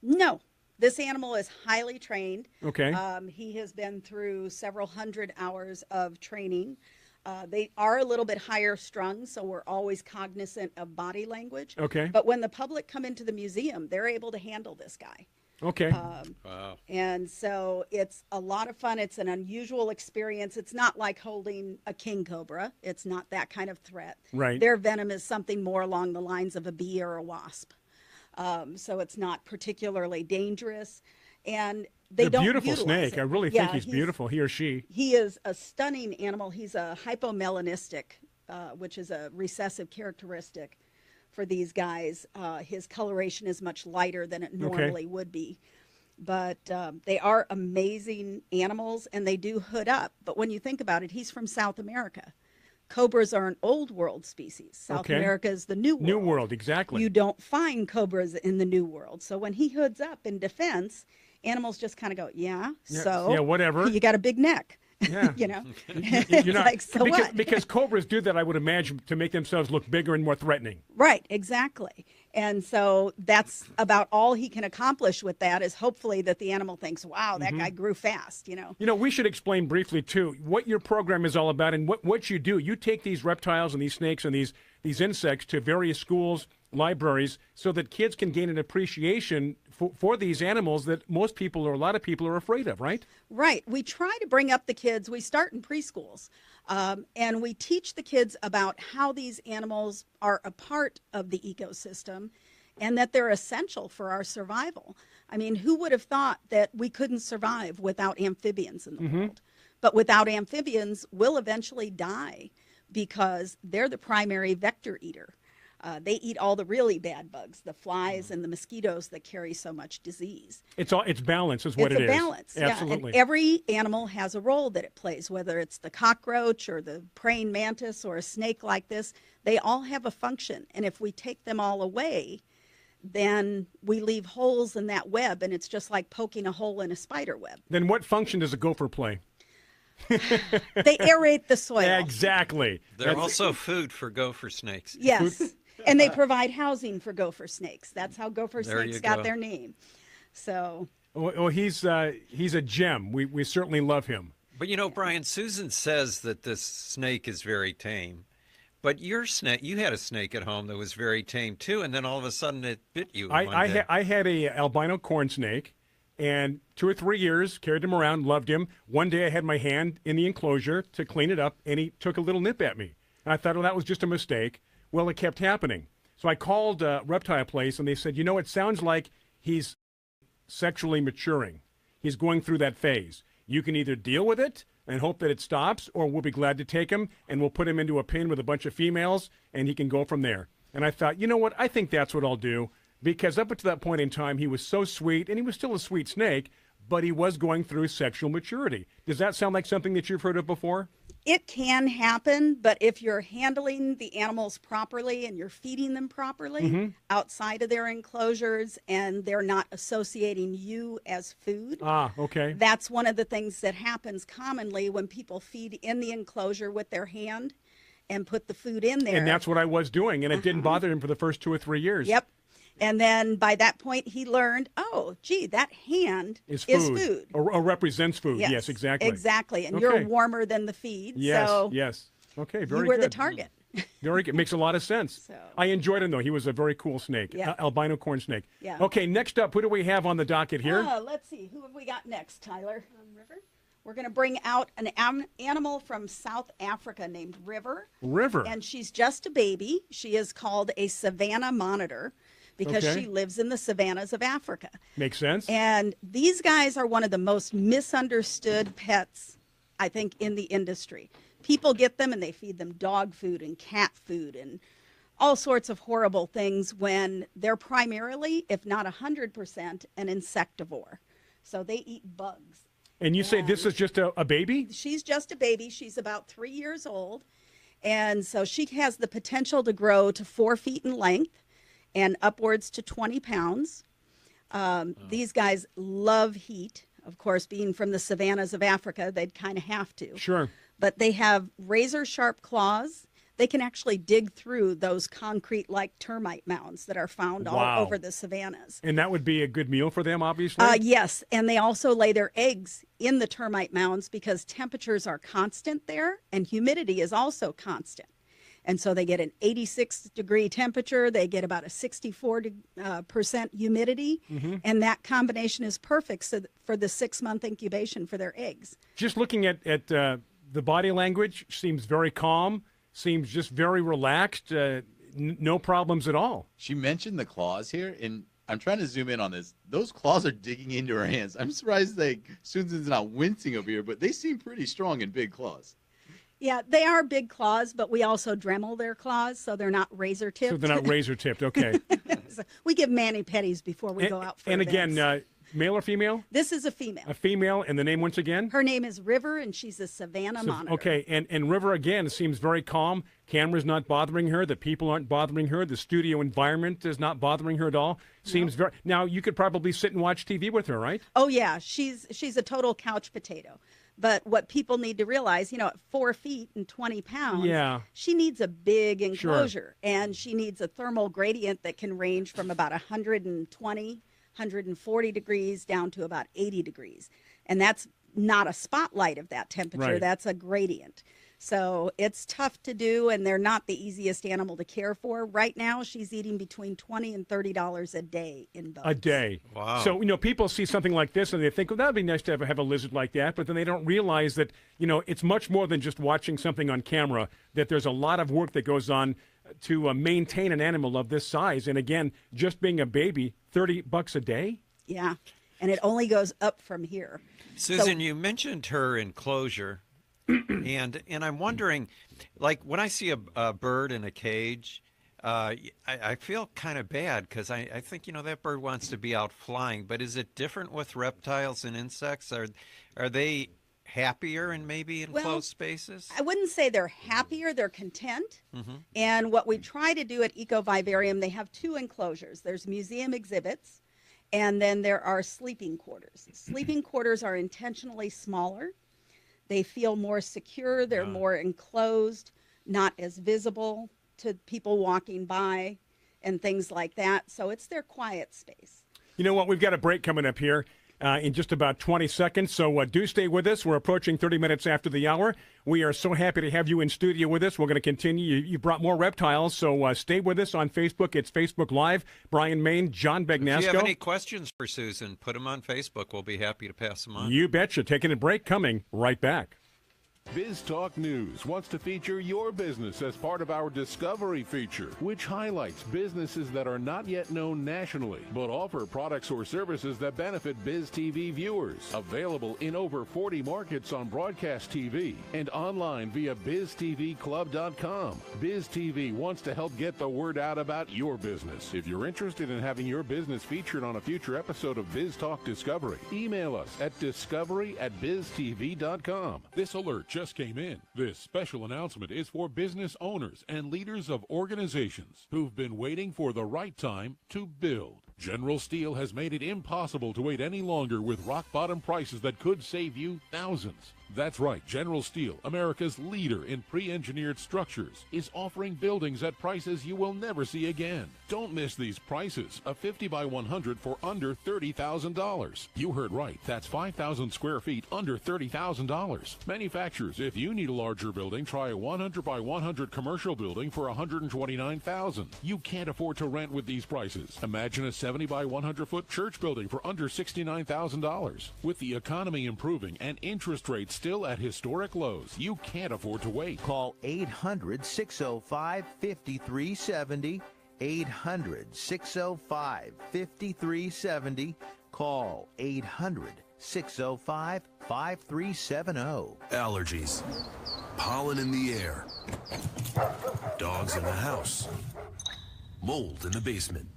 No, this animal is highly trained. Okay. He has been through several hundred hours of training. They are a little bit higher strung, so we're always cognizant of body language. Okay. But when the public come into the museum, they're able to handle this guy. Okay. Wow. And so it's a lot of fun. It's an unusual experience. It's not like holding a king cobra. It's not that kind of threat. Right. Their venom is something more along the lines of a bee or a wasp. So it's not particularly dangerous. And they a don't beautiful utilize snake. it. I really think he's beautiful, he or she. He is a stunning animal. He's a hypomelanistic, which is a recessive characteristic for these guys. His coloration is much lighter than it normally would be. But they are amazing animals, and they do hood up. But when you think about it, he's from South America. Cobras are an old world species. South America is the new world. New world, exactly. You don't find cobras in the new world. So when he hoods up in defense, animals just kind of go, yeah, so yeah, whatever. You got a big neck. Yeah. You know, You're not, like, so because, what? because cobras do that, I would imagine, to make themselves look bigger and more threatening. Right, exactly. And so that's about all he can accomplish with that, is hopefully that the animal thinks, wow, that guy grew fast, you know. You know, we should explain briefly, too, what your program is all about and what you do. You take these reptiles and these snakes and these insects to various schools, libraries, so that kids can gain an appreciation for these animals that most people or a lot of people are afraid of, right? Right. We try to bring up the kids. We start in preschools, and we teach the kids about how these animals are a part of the ecosystem and that they're essential for our survival. I mean, who would have thought that we couldn't survive without amphibians in the world? But without amphibians, we'll eventually die because they're the primary vector eater. They eat all the really bad bugs, the flies and the mosquitoes that carry so much disease. It's balance is what it is. It's a balance, Absolutely. yeah. And every animal has a role that it plays, whether it's the cockroach or the praying mantis or a snake like this. They all have a function. And if we take them all away, then we leave holes in that web, and it's just like poking a hole in a spider web. Then what function does a gopher play? They aerate the soil. Exactly. They're also food for gopher snakes. Yes. And they provide housing for gopher snakes. That's how gopher There snakes you got go. their name. So. Oh, he's a gem. We certainly love him. But you know, Brian, Susan says that this snake is very tame. But your snake, you had a snake at home that was very tame too, and then all of a sudden it bit you. I had a albino corn snake, and 2 or 3 years carried him around, loved him. One day I had my hand in the enclosure to clean it up, and he took a little nip at me. And I thought, well, that was just a mistake. Well, it kept happening. So I called a reptile place, and they said, you know, it sounds like he's sexually maturing. He's going through that phase. You can either deal with it and hope that it stops, or we'll be glad to take him, and we'll put him into a pen with a bunch of females, and he can go from there. And I thought, you know what, I think that's what I'll do, because up until that point in time, he was so sweet, and he was still a sweet snake, but he was going through sexual maturity. Does that sound like something that you've heard of before? It can happen, but if you're handling the animals properly and you're feeding them properly outside of their enclosures and they're not associating you as food. Okay. That's one of the things that happens commonly when people feed in the enclosure with their hand and put the food in there. And that's what I was doing, and it didn't bother him for the first 2 or 3 years. Yep. And then by that point, he learned, oh, gee, that hand is food. Or represents food. Yes, exactly. Exactly. And Okay. you're warmer than the feed. Yes, so yes. Okay, very good. you were the target. Very good. Makes a lot of sense. I enjoyed him, though. He was a very cool snake, Yeah. albino corn snake. Yeah. Okay, next up, who do we have on the docket here? Let's see. Who have we got next, Tyler? River. We're going to bring out an animal from South Africa named River. River. And she's just a baby. She is called a savanna monitor because Okay. she lives in the savannas of Africa. Makes sense. And these guys are one of the most misunderstood pets, I think, in the industry. People get them and they feed them dog food and cat food and all sorts of horrible things when they're primarily, if not 100%, an insectivore. So they eat bugs. And you say this is just a baby? She's just a baby. She's about 3 years old. And so she has the potential to grow to 4 feet in length and upwards to 20 pounds. These guys love heat. Of course, being from the savannas of Africa, they'd kind of have to. Sure. But they have razor sharp claws. They can actually dig through those concrete-like termite mounds that are found all over the savannas. And that would be a good meal for them, obviously? Yes, and they also lay their eggs in the termite mounds because temperatures are constant there, and humidity is also constant. And so they get an 86-degree temperature. They get about a 64% humidity. And that combination is perfect for the 6-month incubation for their eggs. Just looking at the body language, seems very calm, seems just very relaxed, no problems at all. She mentioned the claws here, and I'm trying to zoom in on this. Those claws are digging into her hands. I'm surprised Susan's not wincing over here, but they seem pretty strong and big claws. Yeah, they are big claws, but we also Dremel their claws, so they're not razor tipped. So they're not razor tipped, okay. So we give mani-pedis before we go out for And events. again, male or female? This is a female. A female, and the name once again? Her name is River, and she's a Savannah monitor. Okay, and River, again, seems very calm. Camera's not bothering her. The people aren't bothering her. The studio environment is not bothering her at all. Seems very... Now, you could probably sit and watch TV with her, right? Oh, yeah. She's a total couch potato. But what people need to realize, at 4 feet and 20 pounds, she needs a big enclosure. And she needs a thermal gradient that can range from about 120, 140 degrees down to about 80 degrees. And that's not a spotlight of that temperature. Right. That's a gradient. So it's tough to do, and they're not the easiest animal to care for. Right now, she's eating between $20 and $30 a day in bugs. A day. Wow. So, people see something like this and they think, well, that would be nice to have a lizard like that. But then they don't realize that, it's much more than just watching something on camera, that there's a lot of work that goes on to maintain an animal of this size. And again, just being a baby, $30 a day? Yeah. And it only goes up from here. Susan, you mentioned her enclosure. And I'm wondering, like when I see a bird in a cage, I feel kind of bad because I think, that bird wants to be out flying. But is it different with reptiles and insects? Are they happier in maybe enclosed spaces? I wouldn't say they're happier. They're content. And what we try to do at Ecovivarium, they have 2 enclosures. There's museum exhibits, and then there are sleeping quarters. Sleeping quarters are intentionally smaller. They feel more secure. They're more enclosed, not as visible to people walking by and things like that. So it's their quiet space. You know what? We've got a break coming up here in just about 20 seconds. So do stay with us. We're approaching 30 minutes after the hour. We are so happy to have you in studio with us. We're going to continue. You brought more reptiles, so stay with us on Facebook. It's Facebook Live. Bryan Main, John Bagnasco. If you have any questions for Susan, put them on Facebook. We'll be happy to pass them on. You betcha. Taking a break, coming right back. Biz Talk News wants to feature your business as part of our Discovery feature, which highlights businesses that are not yet known nationally, but offer products or services that benefit Biz TV viewers. Available in over 40 markets on broadcast TV and online via biztvclub.com. Biz TV wants to help get the word out about your business. If you're interested in having your business featured on a future episode of Biz Talk Discovery, email us at discovery@biztv.com. This alert just came in. This special announcement is for business owners and leaders of organizations who've been waiting for the right time to build. General Steel has made it impossible to wait any longer with rock-bottom prices that could save you thousands. That's right, General Steel, America's leader in pre-engineered structures, is offering buildings at prices you will never see again. Don't miss these prices. A 50 by 100 for under $30,000. You heard right. That's 5,000 square feet under $30,000. Manufacturers, if you need a larger building, try a 100 by 100 commercial building for $129,000. You can't afford to rent with these prices. Imagine a 70 by 100 foot church building for under $69,000. With the economy improving and interest rates still at historic lows, you can't afford to wait. Call 800-605-5370. 800-605-5370. Call 800-605-5370. Allergies. Pollen in the air. Dogs in the house. Mold in the basement.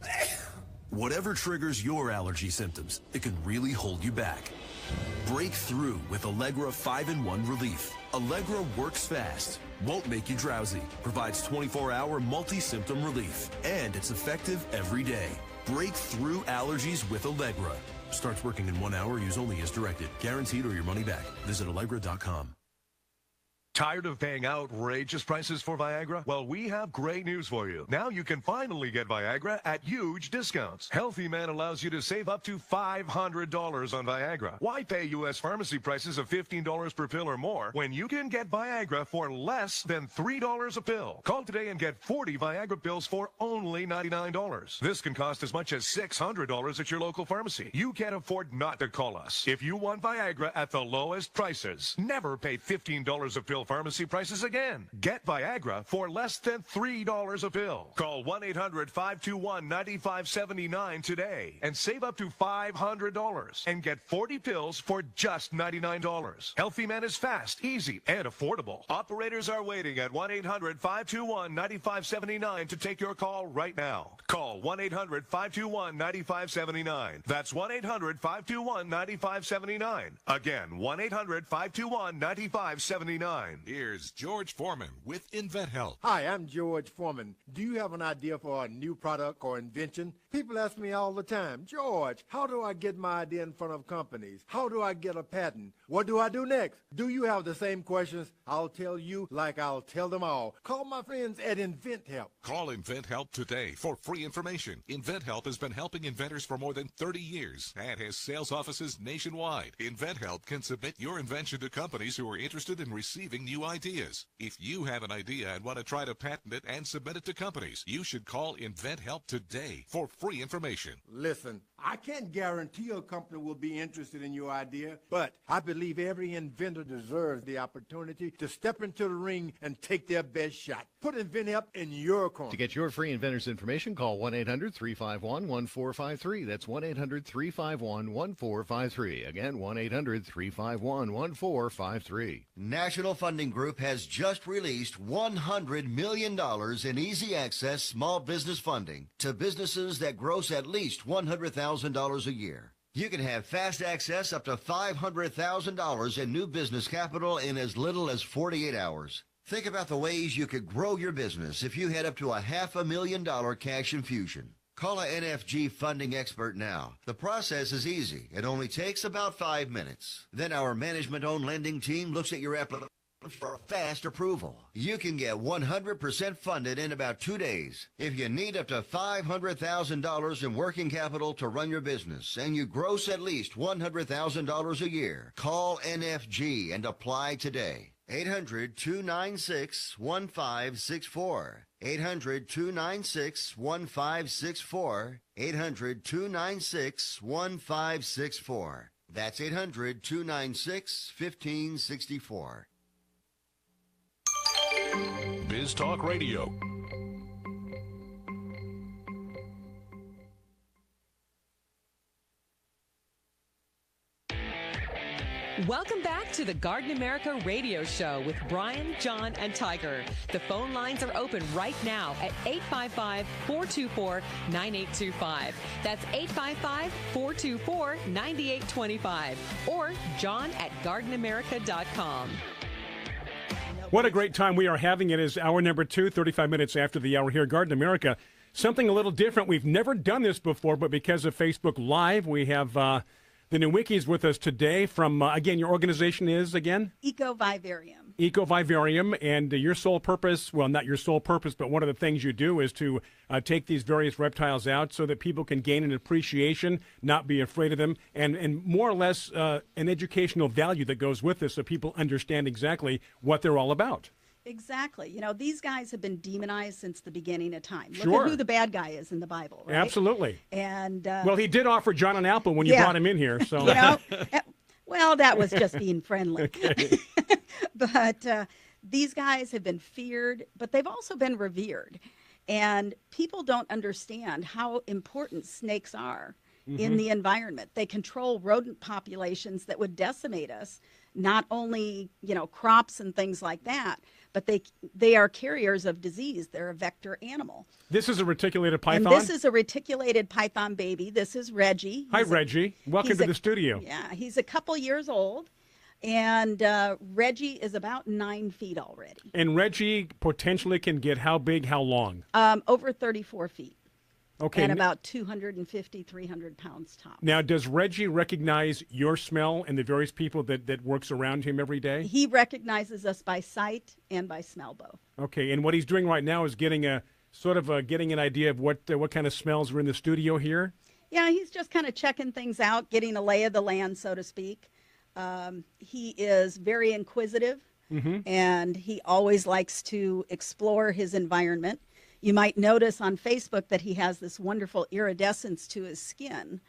Whatever triggers your allergy symptoms, it can really hold you back. Break through with Allegra 5-in-1 Relief. Allegra works fast, won't make you drowsy, provides 24-hour multi-symptom relief, and it's effective every day. Break through allergies with Allegra. Starts working in 1 hour. Use only as directed. Guaranteed or your money back. Visit Allegra.com. Tired of paying outrageous prices for Viagra? Well, we have great news for you. Now you can finally get Viagra at huge discounts. Healthy Man allows you to save up to $500 on Viagra. Why pay U.S. pharmacy prices of $15 per pill or more when you can get Viagra for less than $3 a pill? Call today and get 40 Viagra pills for only $99. This can cost as much as $600 at your local pharmacy. You can't afford not to call us. If you want Viagra at the lowest prices, never pay $15 a pill pharmacy prices again. Get Viagra for less than $3 a pill. Call 1-800-521-9579 today and save up to $500 and get 40 pills for just $99. Healthy Man is fast, easy, and affordable. Operators are waiting at 1-800-521-9579 to take your call right now. Call 1-800-521-9579. That's 1-800-521-9579. Again, 1-800-521-9579. Here's George Foreman with InventHelp. Hi, I'm George Foreman. Do you have an idea for a new product or invention? People ask me all the time, George, how do I get my idea in front of companies? How do I get a patent? What do I do next? Do you have the same questions? I'll tell you like I'll tell them all. Call my friends at InventHelp. Call InventHelp today for free information. InventHelp has been helping inventors for more than 30 years and has sales offices nationwide. InventHelp can submit your invention to companies who are interested in receiving new ideas. If you have an idea and want to try to patent it and submit it to companies, you should call InventHelp today for free information. Listen, I can't guarantee a company will be interested in your idea, but I believe every inventor deserves the opportunity to step into the ring and take their best shot. Put InventHelp in your corner. To get your free inventor's information, call 1-800-351-1453. That's 1-800-351-1453. Again, 1-800-351-1453. National Funding Group has just released $100 million in easy access small business funding to businesses that gross at least $100,000 a year. You can have fast access up to $500,000 in new business capital in as little as 48 hours. Think about the ways you could grow your business if you had up to a $500,000 cash infusion. Call a NFG funding expert now. The process is easy. It only takes about 5 minutes. Then our management-owned lending team looks at your application for a fast approval. You can get 100% funded in about 2 days. If you need up to $500,000 in working capital to run your business and you gross at least $100,000 a year, call NFG and apply today. 800-296-1564. 800-296-1564. 800-296-1564. That's 800-296-1564. Biz Talk Radio. Welcome back to the Garden America Radio Show with Bryan, John, and Tiger. The phone lines are open right now at 855-424-9825. That's 855-424-9825. Or John at gardenamerica.com. What a great time we are having. It is hour number 2, 35 minutes after the hour here at Garden America. Something a little different. We've never done this before, but because of Facebook Live, we have the Newickies with us today from, again, your organization is, again? Ecovivarium. Ecovivarium, and your sole purpose, well, not your sole purpose, but one of the things you do is to take these various reptiles out so that people can gain an appreciation, not be afraid of them, and more or less an educational value that goes with this so people understand exactly what they're all about. Exactly. You know, these guys have been demonized since the beginning of time. Look Sure. at who the bad guy is in the Bible, right? Absolutely. And well, he did offer John an apple when you brought him in here. So you know, well, that was just being friendly. Okay. But these guys have been feared, but they've also been revered. And people don't understand how important snakes are in the environment. They control rodent populations that would decimate us, not only, you know, crops and things like that, but they are carriers of disease. They're a vector animal. This is a reticulated python? And this is a reticulated python baby. This is Reggie. Hi, Reggie. Welcome to the studio. Yeah, he's a couple years old. And Reggie is about 9 feet already. And Reggie potentially can get how big, how long? Over 34 feet. Okay. And about 250, 300 pounds top. Now, does Reggie recognize your smell and the various people that works around him every day? He recognizes us by sight and by smell both. Okay, and what he's doing right now is getting getting an idea of what kind of smells are in the studio here. Yeah, he's just kind of checking things out, getting a lay of the land, so to speak. He is very inquisitive, and he always likes to explore his environment. You might notice on Facebook that he has this wonderful iridescence to his skin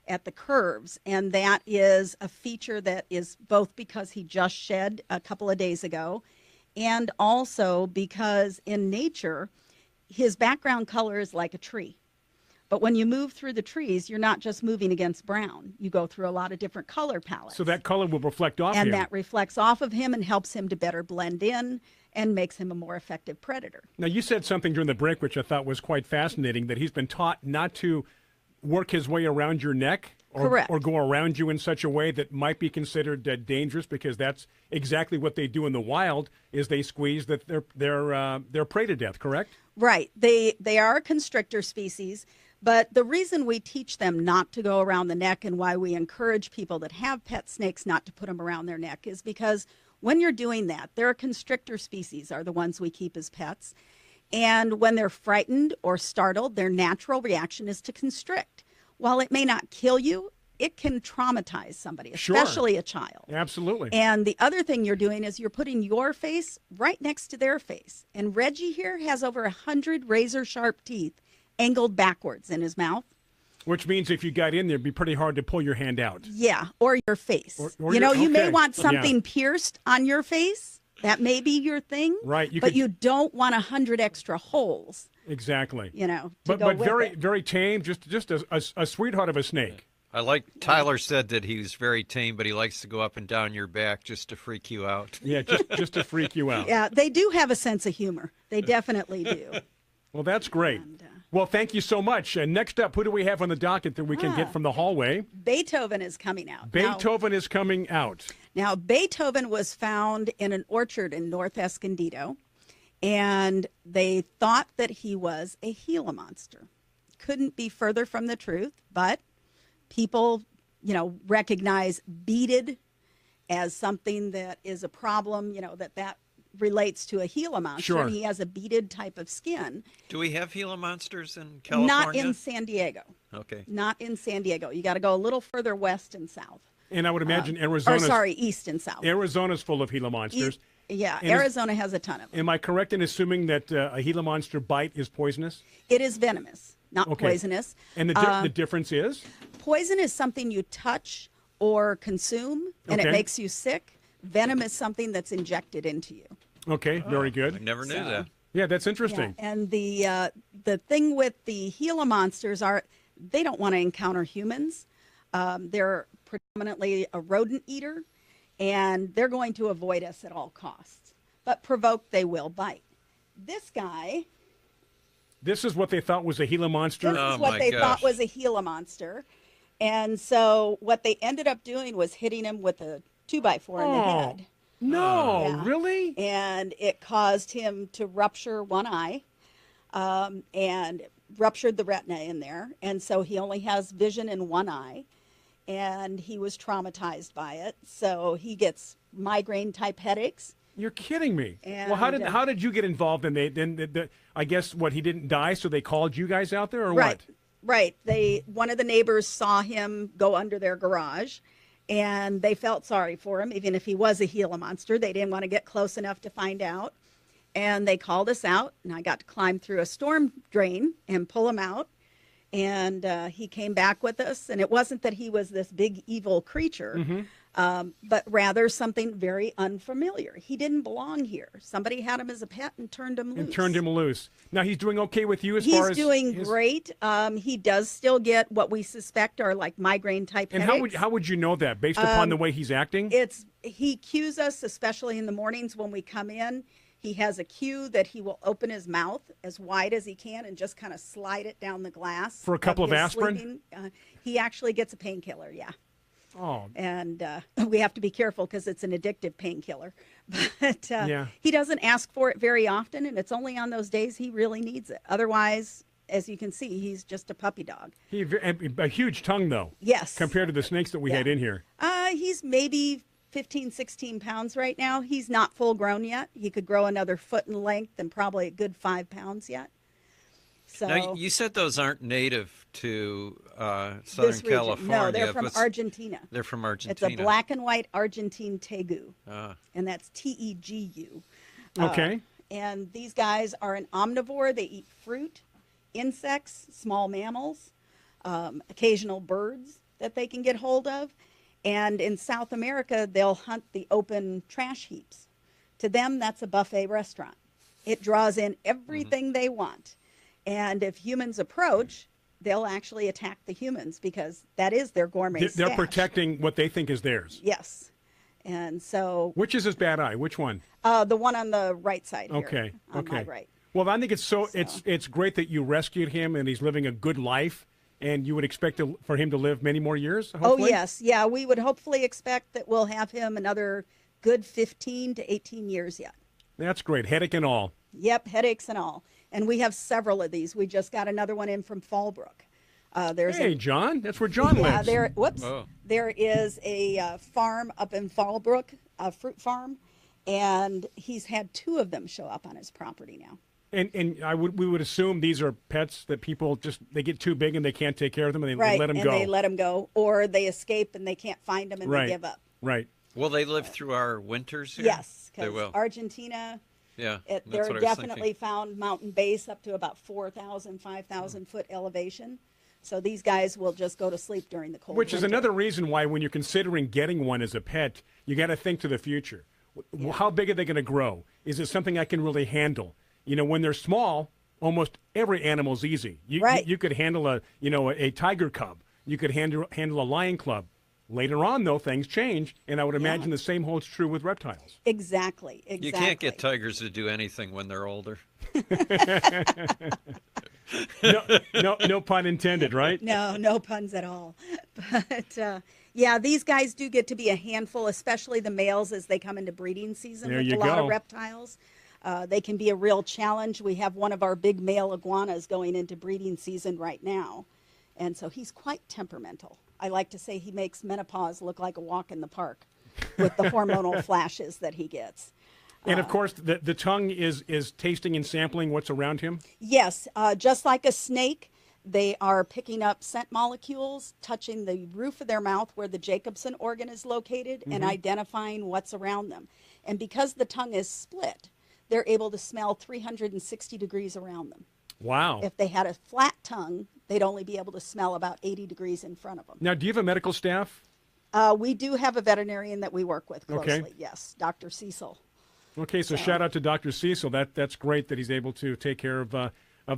at the curves, and that is a feature that is both because he just shed a couple of days ago, and also because in nature, his background color is like a tree. But when you move through the trees, you're not just moving against brown. You go through a lot of different color palettes. So that color will reflect off him. And that reflects off of him and helps him to better blend in and makes him a more effective predator. Now, you said something during the break which I thought was quite fascinating, that he's been taught not to work his way around your neck or go around you in such a way that might be considered dangerous, because that's exactly what they do in the wild, is they squeeze their prey to death, correct? Right. They are a constrictor species. But the reason we teach them not to go around the neck and why we encourage people that have pet snakes not to put them around their neck is because when you're doing that, they're a constrictor species, are the ones we keep as pets. And when they're frightened or startled, their natural reaction is to constrict. While it may not kill you, it can traumatize somebody, especially a child. Absolutely. And the other thing you're doing is you're putting your face right next to their face. And Reggie here has over 100 razor-sharp teeth angled backwards in his mouth. Which means if you got in there, it'd be pretty hard to pull your hand out. Yeah, or your face. You may want something pierced on your face. That may be your thing. Right. You don't want 100 extra holes. Exactly. But very, very tame, just a sweetheart of a snake. I like Tyler said that he's very tame, but he likes to go up and down your back just to freak you out. Yeah, just to freak you out. Yeah, they do have a sense of humor. They definitely do. Well, that's great. Well, thank you so much. Next up, who do we have on the docket that we can get from the hallway? Beethoven is coming out. Beethoven is coming out. Now, Beethoven was found in an orchard in North Escondido, and they thought that he was a Gila monster. Couldn't be further from the truth, but people, recognize beaded as something that is a problem, that relates to a Gila monster. Sure. And he has a beaded type of skin. Do we have Gila monsters in California? Not in San Diego. Okay. Not in San Diego. You got to go a little further west and south. And I would imagine Arizona. East and south. Arizona's full of Gila monsters. Yeah, Arizona has a ton of them. Am I correct in assuming that a Gila monster bite is poisonous? It is venomous, not poisonous. And the difference is? Poison is something you touch or consume, and it makes you sick. Venom is something that's injected into you. Okay, very good. I never knew that. Yeah, that's interesting. Yeah. And the thing with the Gila monsters are they don't want to encounter humans. They're predominantly a rodent eater, and they're going to avoid us at all costs. But provoked, they will bite. This guy. This is what they thought was a Gila monster? This is what they thought was a Gila monster. And so what they ended up doing was hitting him with a 2x4 in the head. No, really? And it caused him to rupture one eye and ruptured the retina in there. And so he only has vision in one eye. And he was traumatized by it. So he gets migraine-type headaches. You're kidding me. And, well, how did you get involved in I guess, he didn't die, so they called you guys out there, or what? Right. One of the neighbors saw him go under their garage. And they felt sorry for him, even if he was a Gila monster. They didn't want to get close enough to find out. And they called us out, and I got to climb through a storm drain and pull him out. And he came back with us. And it wasn't that he was this big evil creature, but rather something very unfamiliar. He didn't belong here. Somebody had him as a pet and turned him loose. Now, he's doing okay with you He's doing great. He does still get what we suspect are like migraine-type headaches. And how would you know that, based upon the way he's acting? He cues us, especially in the mornings when we come in. He has a cue that he will open his mouth as wide as he can and just kind of slide it down the glass. For a couple of aspirin? He actually gets a painkiller, yeah. Oh. And we have to be careful because it's an addictive painkiller. But he doesn't ask for it very often, and it's only on those days he really needs it. Otherwise, as you can see, he's just a puppy dog. A huge tongue, though. Yes. Compared to the snakes that we had in here. He's maybe 15, 16 pounds right now. He's not full grown yet. He could grow another foot in length and probably a good 5 pounds yet. So now, you said those aren't native to this Southern region. California. No, they're from Argentina. They're from Argentina. It's a black and white Argentine tegu, Ah. and that's Tegu. Okay. And these guys are an omnivore. They eat fruit, insects, small mammals, occasional birds that they can get hold of. And in South America, they'll hunt the open trash heaps. To them, that's a buffet restaurant. It draws in everything they want. And if humans approach, they'll actually attack the humans because that is their gourmet They're stash. protecting what they think is theirs. Yes. And so... Which is his bad eye? Which one? The one on the right side here. Okay. On my right. Well, I think it's great that you rescued him and he's living a good life, and you would expect for him to live many more years, hopefully? Oh, yes. Yeah, we would hopefully expect that we'll have him another good 15 to 18 years yet. That's great. Headache and all. Yep, headaches and all. And we have several of these. We just got another one in from Fallbrook. John. That's where John lives. There is a farm up in Fallbrook, a fruit farm, and he's had 2 of them show up on his property now. And we would assume these are pets that people they get too big and they can't take care of them and they let them go. Right, and they let them go, or they escape and they can't find them and they give up. Right. Will they live through our winters here? Yes, they will. because Argentina, yeah, they're definitely found mountain base up to about 4,000, 5,000 foot elevation. So these guys will just go to sleep during the cold Which is winter. another reason why when you're considering getting one as a pet, you got to think to the future. Yeah. How big are they going to grow? Is it something I can really handle? You know, when they're small, almost every animal's easy. You could handle a tiger cub. You could handle a lion cub. Later on, though, things change, and I would imagine the same holds true with reptiles. Exactly. You can't get tigers to do anything when they're older. No pun intended, right? No puns at all. But yeah, these guys do get to be a handful, especially the males as they come into breeding season with a lot of reptiles. They can be a real challenge. We have one of our big male iguanas going into breeding season right now, and so he's quite temperamental. I like to say he makes menopause look like a walk in the park with the hormonal flashes that he gets. And, of course, the tongue is tasting and sampling what's around him? Yes. Just like a snake, they are picking up scent molecules, touching the roof of their mouth where the Jacobson organ is located, and identifying what's around them. And because the tongue is split, they're able to smell 360 degrees around them. Wow. If they had a flat tongue, they'd only be able to smell about 80 degrees in front of them. Now, do you have a medical staff? We do have a veterinarian that we work with closely, Okay. yes, Dr. Cecil. Okay, so shout out to Dr. Cecil. That's great that he's able to take care of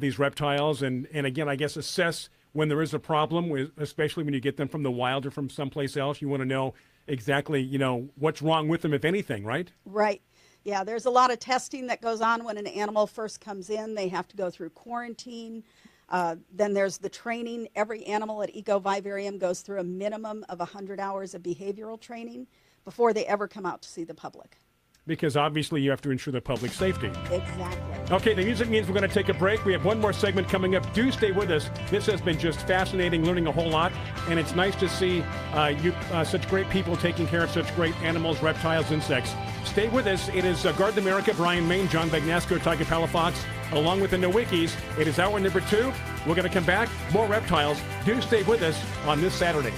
these reptiles. And again, I guess assess when there is a problem, especially when you get them from the wild or from someplace else. You want to know exactly, what's wrong with them, if anything, right? Right. Yeah, there's a lot of testing that goes on when an animal first comes in. They have to go through quarantine. Then there's the training. Every animal at Eco Vivarium goes through a minimum of 100 hours of behavioral training before they ever come out to see the public. Because obviously you have to ensure the public safety. Exactly. Okay, the music means we're going to take a break. We have one more segment coming up. Do stay with us. This has been just fascinating, learning a whole lot, and it's nice to see such great people taking care of such great animals, reptiles, insects. Stay with us. It is Garden America, Bryan, Maine, John Bagnasco, Tiger Palafox, along with the Nowickies. It is hour number 2. We're going to come back. More reptiles. Do stay with us on this Saturday.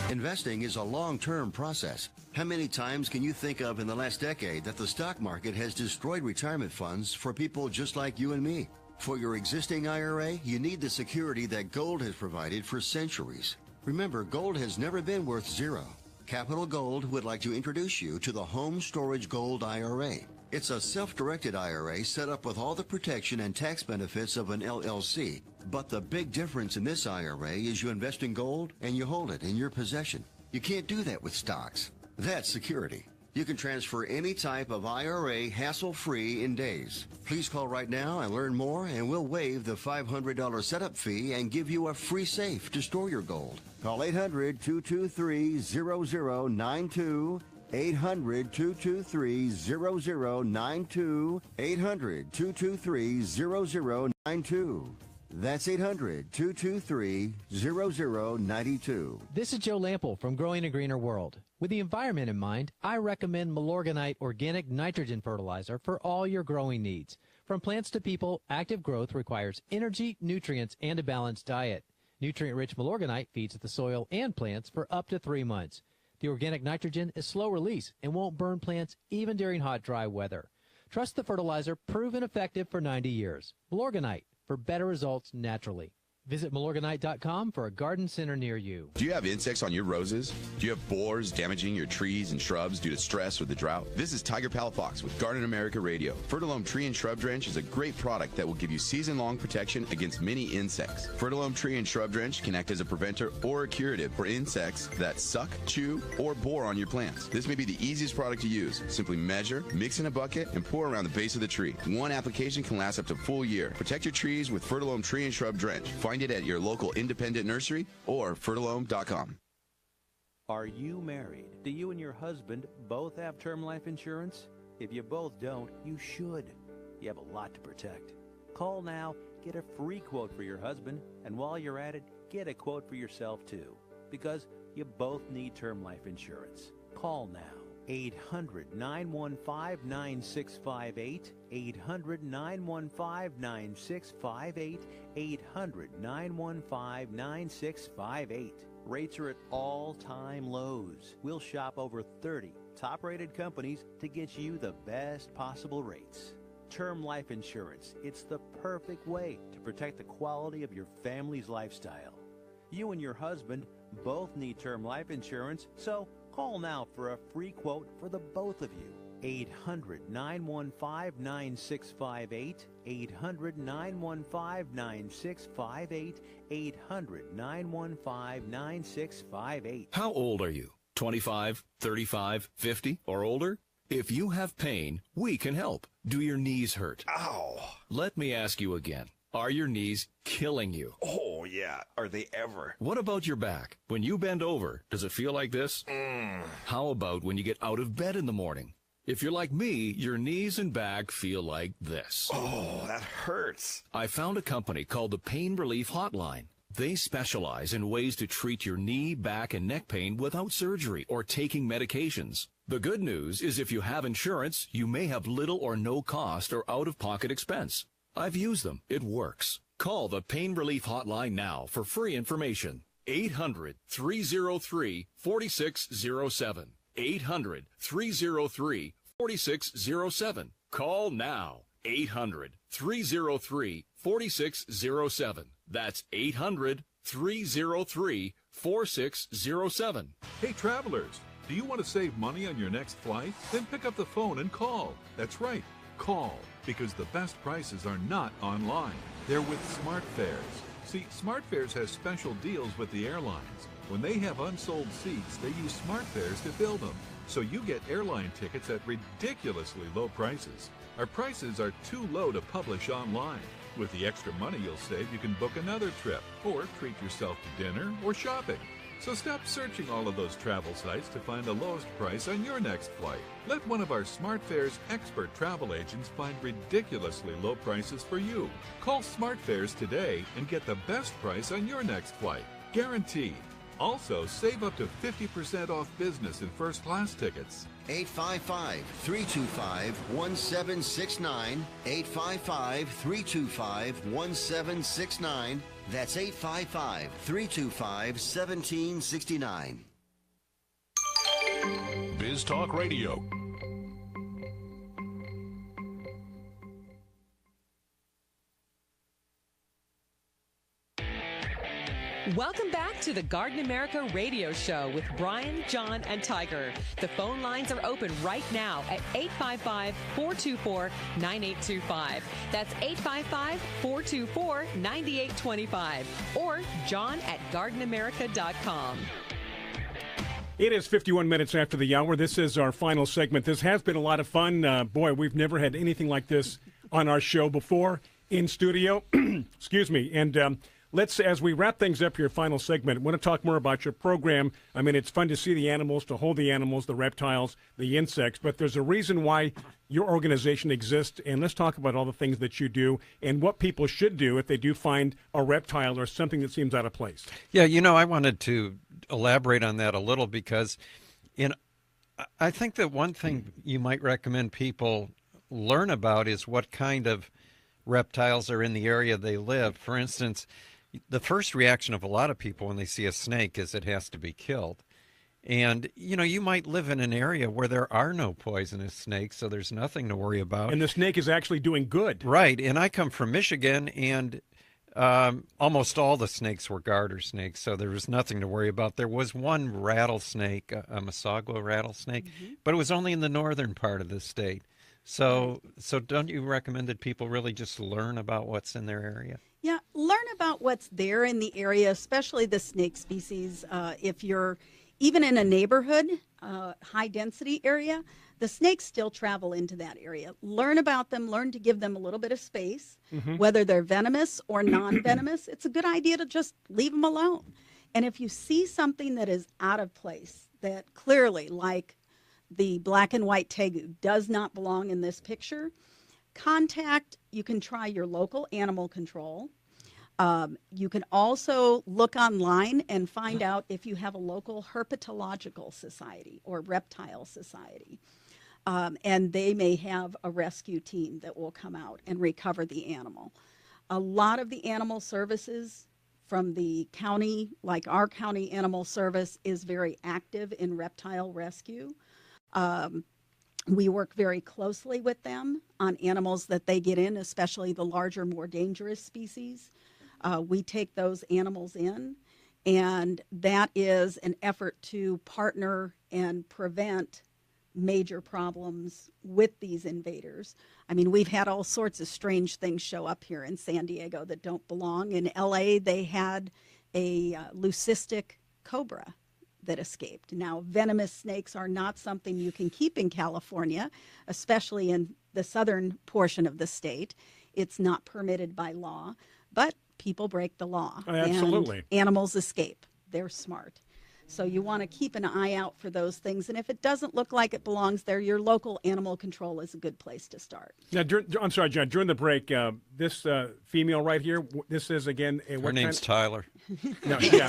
Investing is a long-term process. How many times can you think of in the last decade that the stock market has destroyed retirement funds for people just like you and me? For your existing IRA, you need the security that gold has provided for centuries. Remember, gold has never been worth zero. Capital Gold would like to introduce you to the Home Storage Gold IRA. It's a self-directed IRA set up with all the protection and tax benefits of an LLC. But the big difference in this IRA is you invest in gold and you hold it in your possession. You can't do that with stocks. That's security. You can transfer any type of IRA hassle-free in days. Please call right now and learn more, and we'll waive the $500 setup fee and give you a free safe to store your gold. Call 800-223-0092, 800-223-0092. 800-223-0092. That's 800-223-0092. This is Joe Lample from Growing a Greener World. With the environment in mind, I recommend Milorganite Organic Nitrogen Fertilizer for all your growing needs. From plants to people, active growth requires energy, nutrients, and a balanced diet. Nutrient-rich Milorganite feeds the soil and plants for up to 3 months. The organic nitrogen is slow release and won't burn plants even during hot, dry weather. Trust the fertilizer, proven effective for 90 years. Milorganite, for better results naturally. Visit Milorganite.com for a garden center near you. Do you have insects on your roses? Do you have borers damaging your trees and shrubs due to stress or the drought? This is Tiger Palafox with Garden America Radio. Fertilome Tree and Shrub Drench is a great product that will give you season-long protection against many insects. Fertilome Tree and Shrub Drench can act as a preventer or a curative for insects that suck, chew, or bore on your plants. This may be the easiest product to use. Simply measure, mix in a bucket, and pour around the base of the tree. One application can last up to a full year. Protect your trees with Fertilome Tree and Shrub Drench. Find it at your local independent nursery or fertilome.com. Are you married? Do you and your husband both have term life insurance? If you both don't, you should. You have a lot to protect. Call now, get a free quote for your husband, and while you're at it, get a quote for yourself too. Because you both need term life insurance. Call now. 800-915-9658, 800-915-9658, 800-915-9658. Rates are at all-time lows. We'll shop over 30 top-rated companies to get you the best possible rates. Term life insurance, it's the perfect way to protect the quality of your family's lifestyle. You and your husband both need term life insurance, so call now for a free quote for the both of you. 800-915-9658, 800-915-9658, 800-915-9658. How old are you? 25, 35, 50, or older? If you have pain, we can help. Do your knees hurt? Ow! Let me ask you again. Are your knees killing you? Oh, yeah. Are they ever? What about your back? When you bend over, does it feel like this? How about when you get out of bed in the morning? If you're like me, your knees and back feel like this. Oh, that hurts. I found a company called the Pain Relief Hotline. They specialize in ways to treat your knee, back, and neck pain without surgery or taking medications. The good news is if you have insurance, you may have little or no cost or out-of-pocket expense. I've used them. It works. Call the Pain Relief Hotline now for free information. 800-303-4607. 800-303-4607. Call now. 800-303-4607. That's 800-303-4607. Hey, travelers, do you want to save money on your next flight? Then pick up the phone and call. That's right, call. Because the best prices are not online. They're with SmartFares. See, SmartFares has special deals with the airlines. When they have unsold seats, they use SmartFares to fill them. So you get airline tickets at ridiculously low prices. Our prices are too low to publish online. With the extra money you'll save, you can book another trip or treat yourself to dinner or shopping. So stop searching all of those travel sites to find the lowest price on your next flight. Let one of our SmartFares expert travel agents find ridiculously low prices for you. Call SmartFares today and get the best price on your next flight. Guaranteed. Also, save up to 50% off business and first class tickets. 855-325-1769. 855-325-1769. That's 855-325-1769. Biz Talk Radio. Welcome back to the Garden America Radio Show with Bryan, John, and Tiger. The phone lines are open right now at 855-424-9825. That's 855-424-9825. Or John at gardenamerica.com. It is 51 minutes after the hour. This is our final segment. This has been a lot of fun. Boy, we've never had anything like this on our show before in studio. Excuse me. And let's, as we wrap things up here, final segment, I want to talk more about your program. I mean, it's fun to see the animals, to hold the animals, the reptiles, the insects, but there's a reason why your organization exists, and let's talk about all the things that you do and what people should do if they do find a reptile or something that seems out of place. Yeah, I wanted to elaborate on that a little because I think that one thing you might recommend people learn about is what kind of reptiles are in the area they live. For instance, the first reaction of a lot of people when they see a snake is it has to be killed. And, you might live in an area where there are no poisonous snakes, so there's nothing to worry about. And the snake is actually doing good. Right. And I come from Michigan, and almost all the snakes were garter snakes, so there was nothing to worry about. There was one rattlesnake, a Massago rattlesnake, but it was only in the northern part of the state. So don't you recommend that people really just learn about what's in their area? Yeah, learn about what's there in the area, especially the snake species. If you're even in a neighborhood, high-density area, the snakes still travel into that area. Learn about them. Learn to give them a little bit of space, whether they're venomous or non-venomous. It's a good idea to just leave them alone. And if you see something that is out of place, that clearly, like the black and white tegu, does not belong in this picture, you can try your local animal control. You can also look online and find out if you have a local herpetological society or reptile society. And they may have a rescue team that will come out and recover the animal. A lot of the animal services from the county, like our county animal service, is very active in reptile rescue. We work very closely with them on animals that they get in, especially the larger, more dangerous species. We take those animals in, and that is an effort to partner and prevent major problems with these invaders. I mean, we've had all sorts of strange things show up here in San Diego that don't belong. In LA, they had a leucistic cobra that escaped. Now, venomous snakes are not something you can keep in California, especially in the southern portion of the state. It's not permitted by law, but people break the law. Absolutely. And animals escape. They're smart. So you want to keep an eye out for those things. And if it doesn't look like it belongs there, your local animal control is a good place to start. Now, I'm sorry, John, during the break, this female right here, this is, again... Her name's Tyler. No, yeah.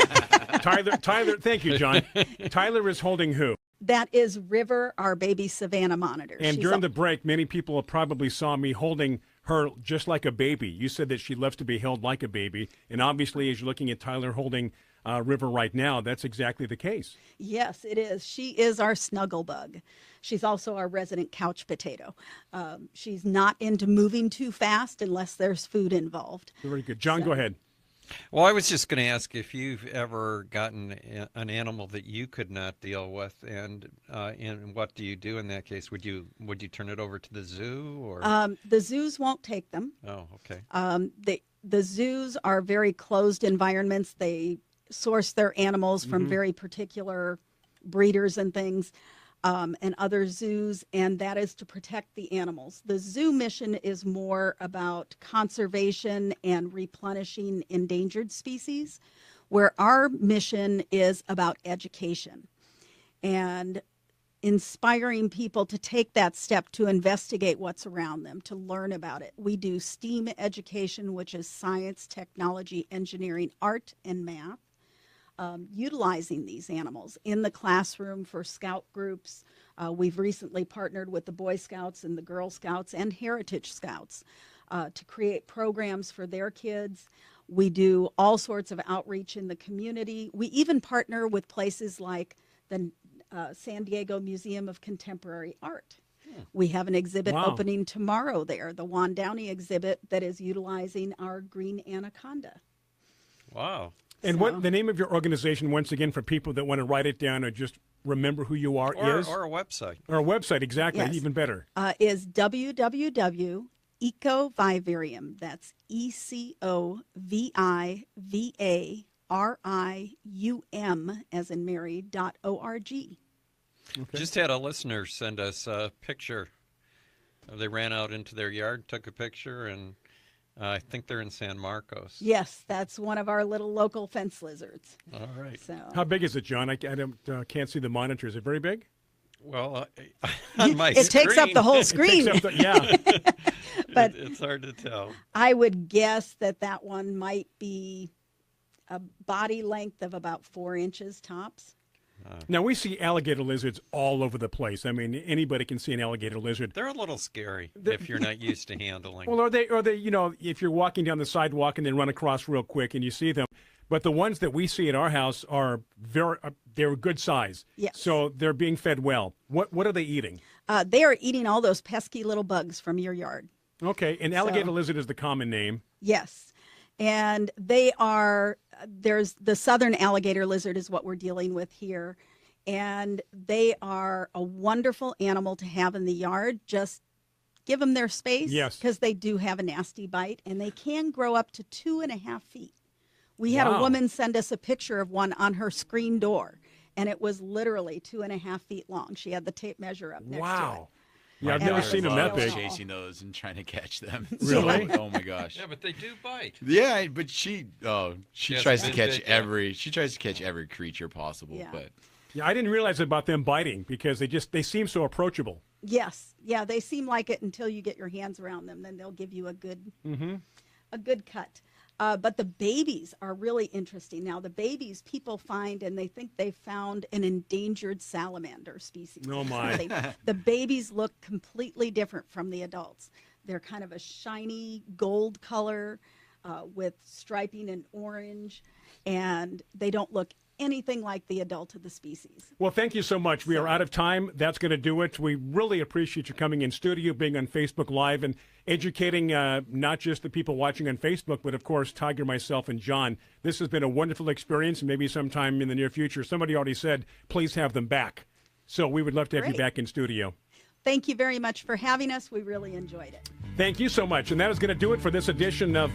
Tyler, thank you, John. Tyler is holding who? That is River, our baby Savannah monitor. And during the break, many people probably saw me holding her just like a baby. You said that she loves to be held like a baby. And obviously, as you're looking at Tyler holding River right now, that's exactly the case. Yes, it is. She is our snuggle bug. She's also our resident couch potato. She's not into moving too fast unless there's food involved. Very good. John, go ahead. Well, I was just going to ask if you've ever gotten an animal that you could not deal with, and what do you do in that case? Would you turn it over to the zoo, or the zoos won't take them? Oh, okay. The zoos are very closed environments. They source their animals from very particular breeders and things, and other zoos, and that is to protect the animals. The zoo mission is more about conservation and replenishing endangered species, where our mission is about education and inspiring people to take that step to investigate what's around them, to learn about it. We do STEAM education, which is science, technology, engineering, art, and math. Utilizing these animals in the classroom for scout groups. We've recently partnered with the Boy Scouts and the Girl Scouts and Heritage Scouts to create programs for their kids. We do all sorts of outreach in the community. We even partner with places like the San Diego Museum of Contemporary Art. We have an exhibit opening tomorrow there, the Juan Downey exhibit, that is utilizing our green anaconda. Wow. And what the name of your organization, once again, for people that want to write it down or just remember who you are, is? Or a website. Or a website, exactly, yes. even better. Is www.ecovivarium, that's ECOVIVARIUM, as in Mary, .org. Okay. Just had a listener send us a picture. They ran out into their yard, took a picture, and I think they're in San Marcos. Yes, that's one of our little local fence lizards. All right. So How big is it, John? I can't see the monitor. Is it very big? Well, on my it takes up the whole screen. Yeah. But it's hard to tell. I would guess that one might be a body length of about 4 inches tops. Now, we see alligator lizards all over the place. I mean, anybody can see an alligator lizard. They're a little scary if you're not used to handling. Well, are they, if you're walking down the sidewalk and then run across real quick and you see them. But the ones that we see at our house are they're good size. Yes. So they're being fed well. What are they eating? They are eating all those pesky little bugs from your yard. Okay, and alligator lizard is the common name. Yes. And they are, there's the southern alligator lizard is what we're dealing with here. And they are a wonderful animal to have in the yard. Just give them their space. Yes. Because they do have a nasty bite, and they can grow up to 2.5 feet. We had a woman send us a picture of one on her screen door, and it was literally 2.5 feet long. She had the tape measure up next to it. Wow. Yeah, I've never seen them that big. Chasing those and trying to catch them. Really? Oh my gosh. Yeah, but they do bite. Yeah, but she tries to catch every creature possible. Yeah. But yeah, I didn't realize about them biting because they seem so approachable. Yes. Yeah, they seem like it until you get your hands around them. Then they'll give you a good cut. But the babies are really interesting. Now, the babies people find, and they think they found an endangered salamander species. Oh, my. The babies look completely different from the adults. They're kind of a shiny gold color with striping in orange, and they don't look anything like the adult of the species. Well, thank you so much. We are out of time. That's going to do it. We really appreciate you coming in studio, being on Facebook Live, and educating not just the people watching on Facebook, but, of course, Tiger, myself, and John. This has been a wonderful experience, and maybe sometime in the near future, somebody already said, please have them back. So we would love to have you back in studio. Thank you very much for having us. We really enjoyed it. Thank you so much. And that is going to do it for this edition of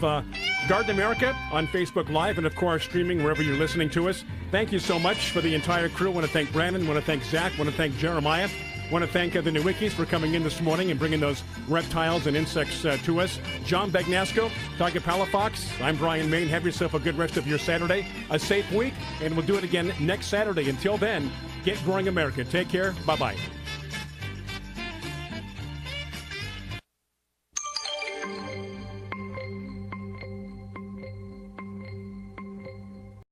Garden America on Facebook Live and, of course, streaming wherever you're listening to us. Thank you so much for the entire crew. I want to thank Brandon. I want to thank Zach. I want to thank Jeremiah. I want to thank the Newickies for coming in this morning and bringing those reptiles and insects to us. John Bagnasco, Tiger Palafox. I'm Bryan Main. Have yourself a good rest of your Saturday, a safe week, and we'll do it again next Saturday. Until then, get growing America. Take care. Bye-bye.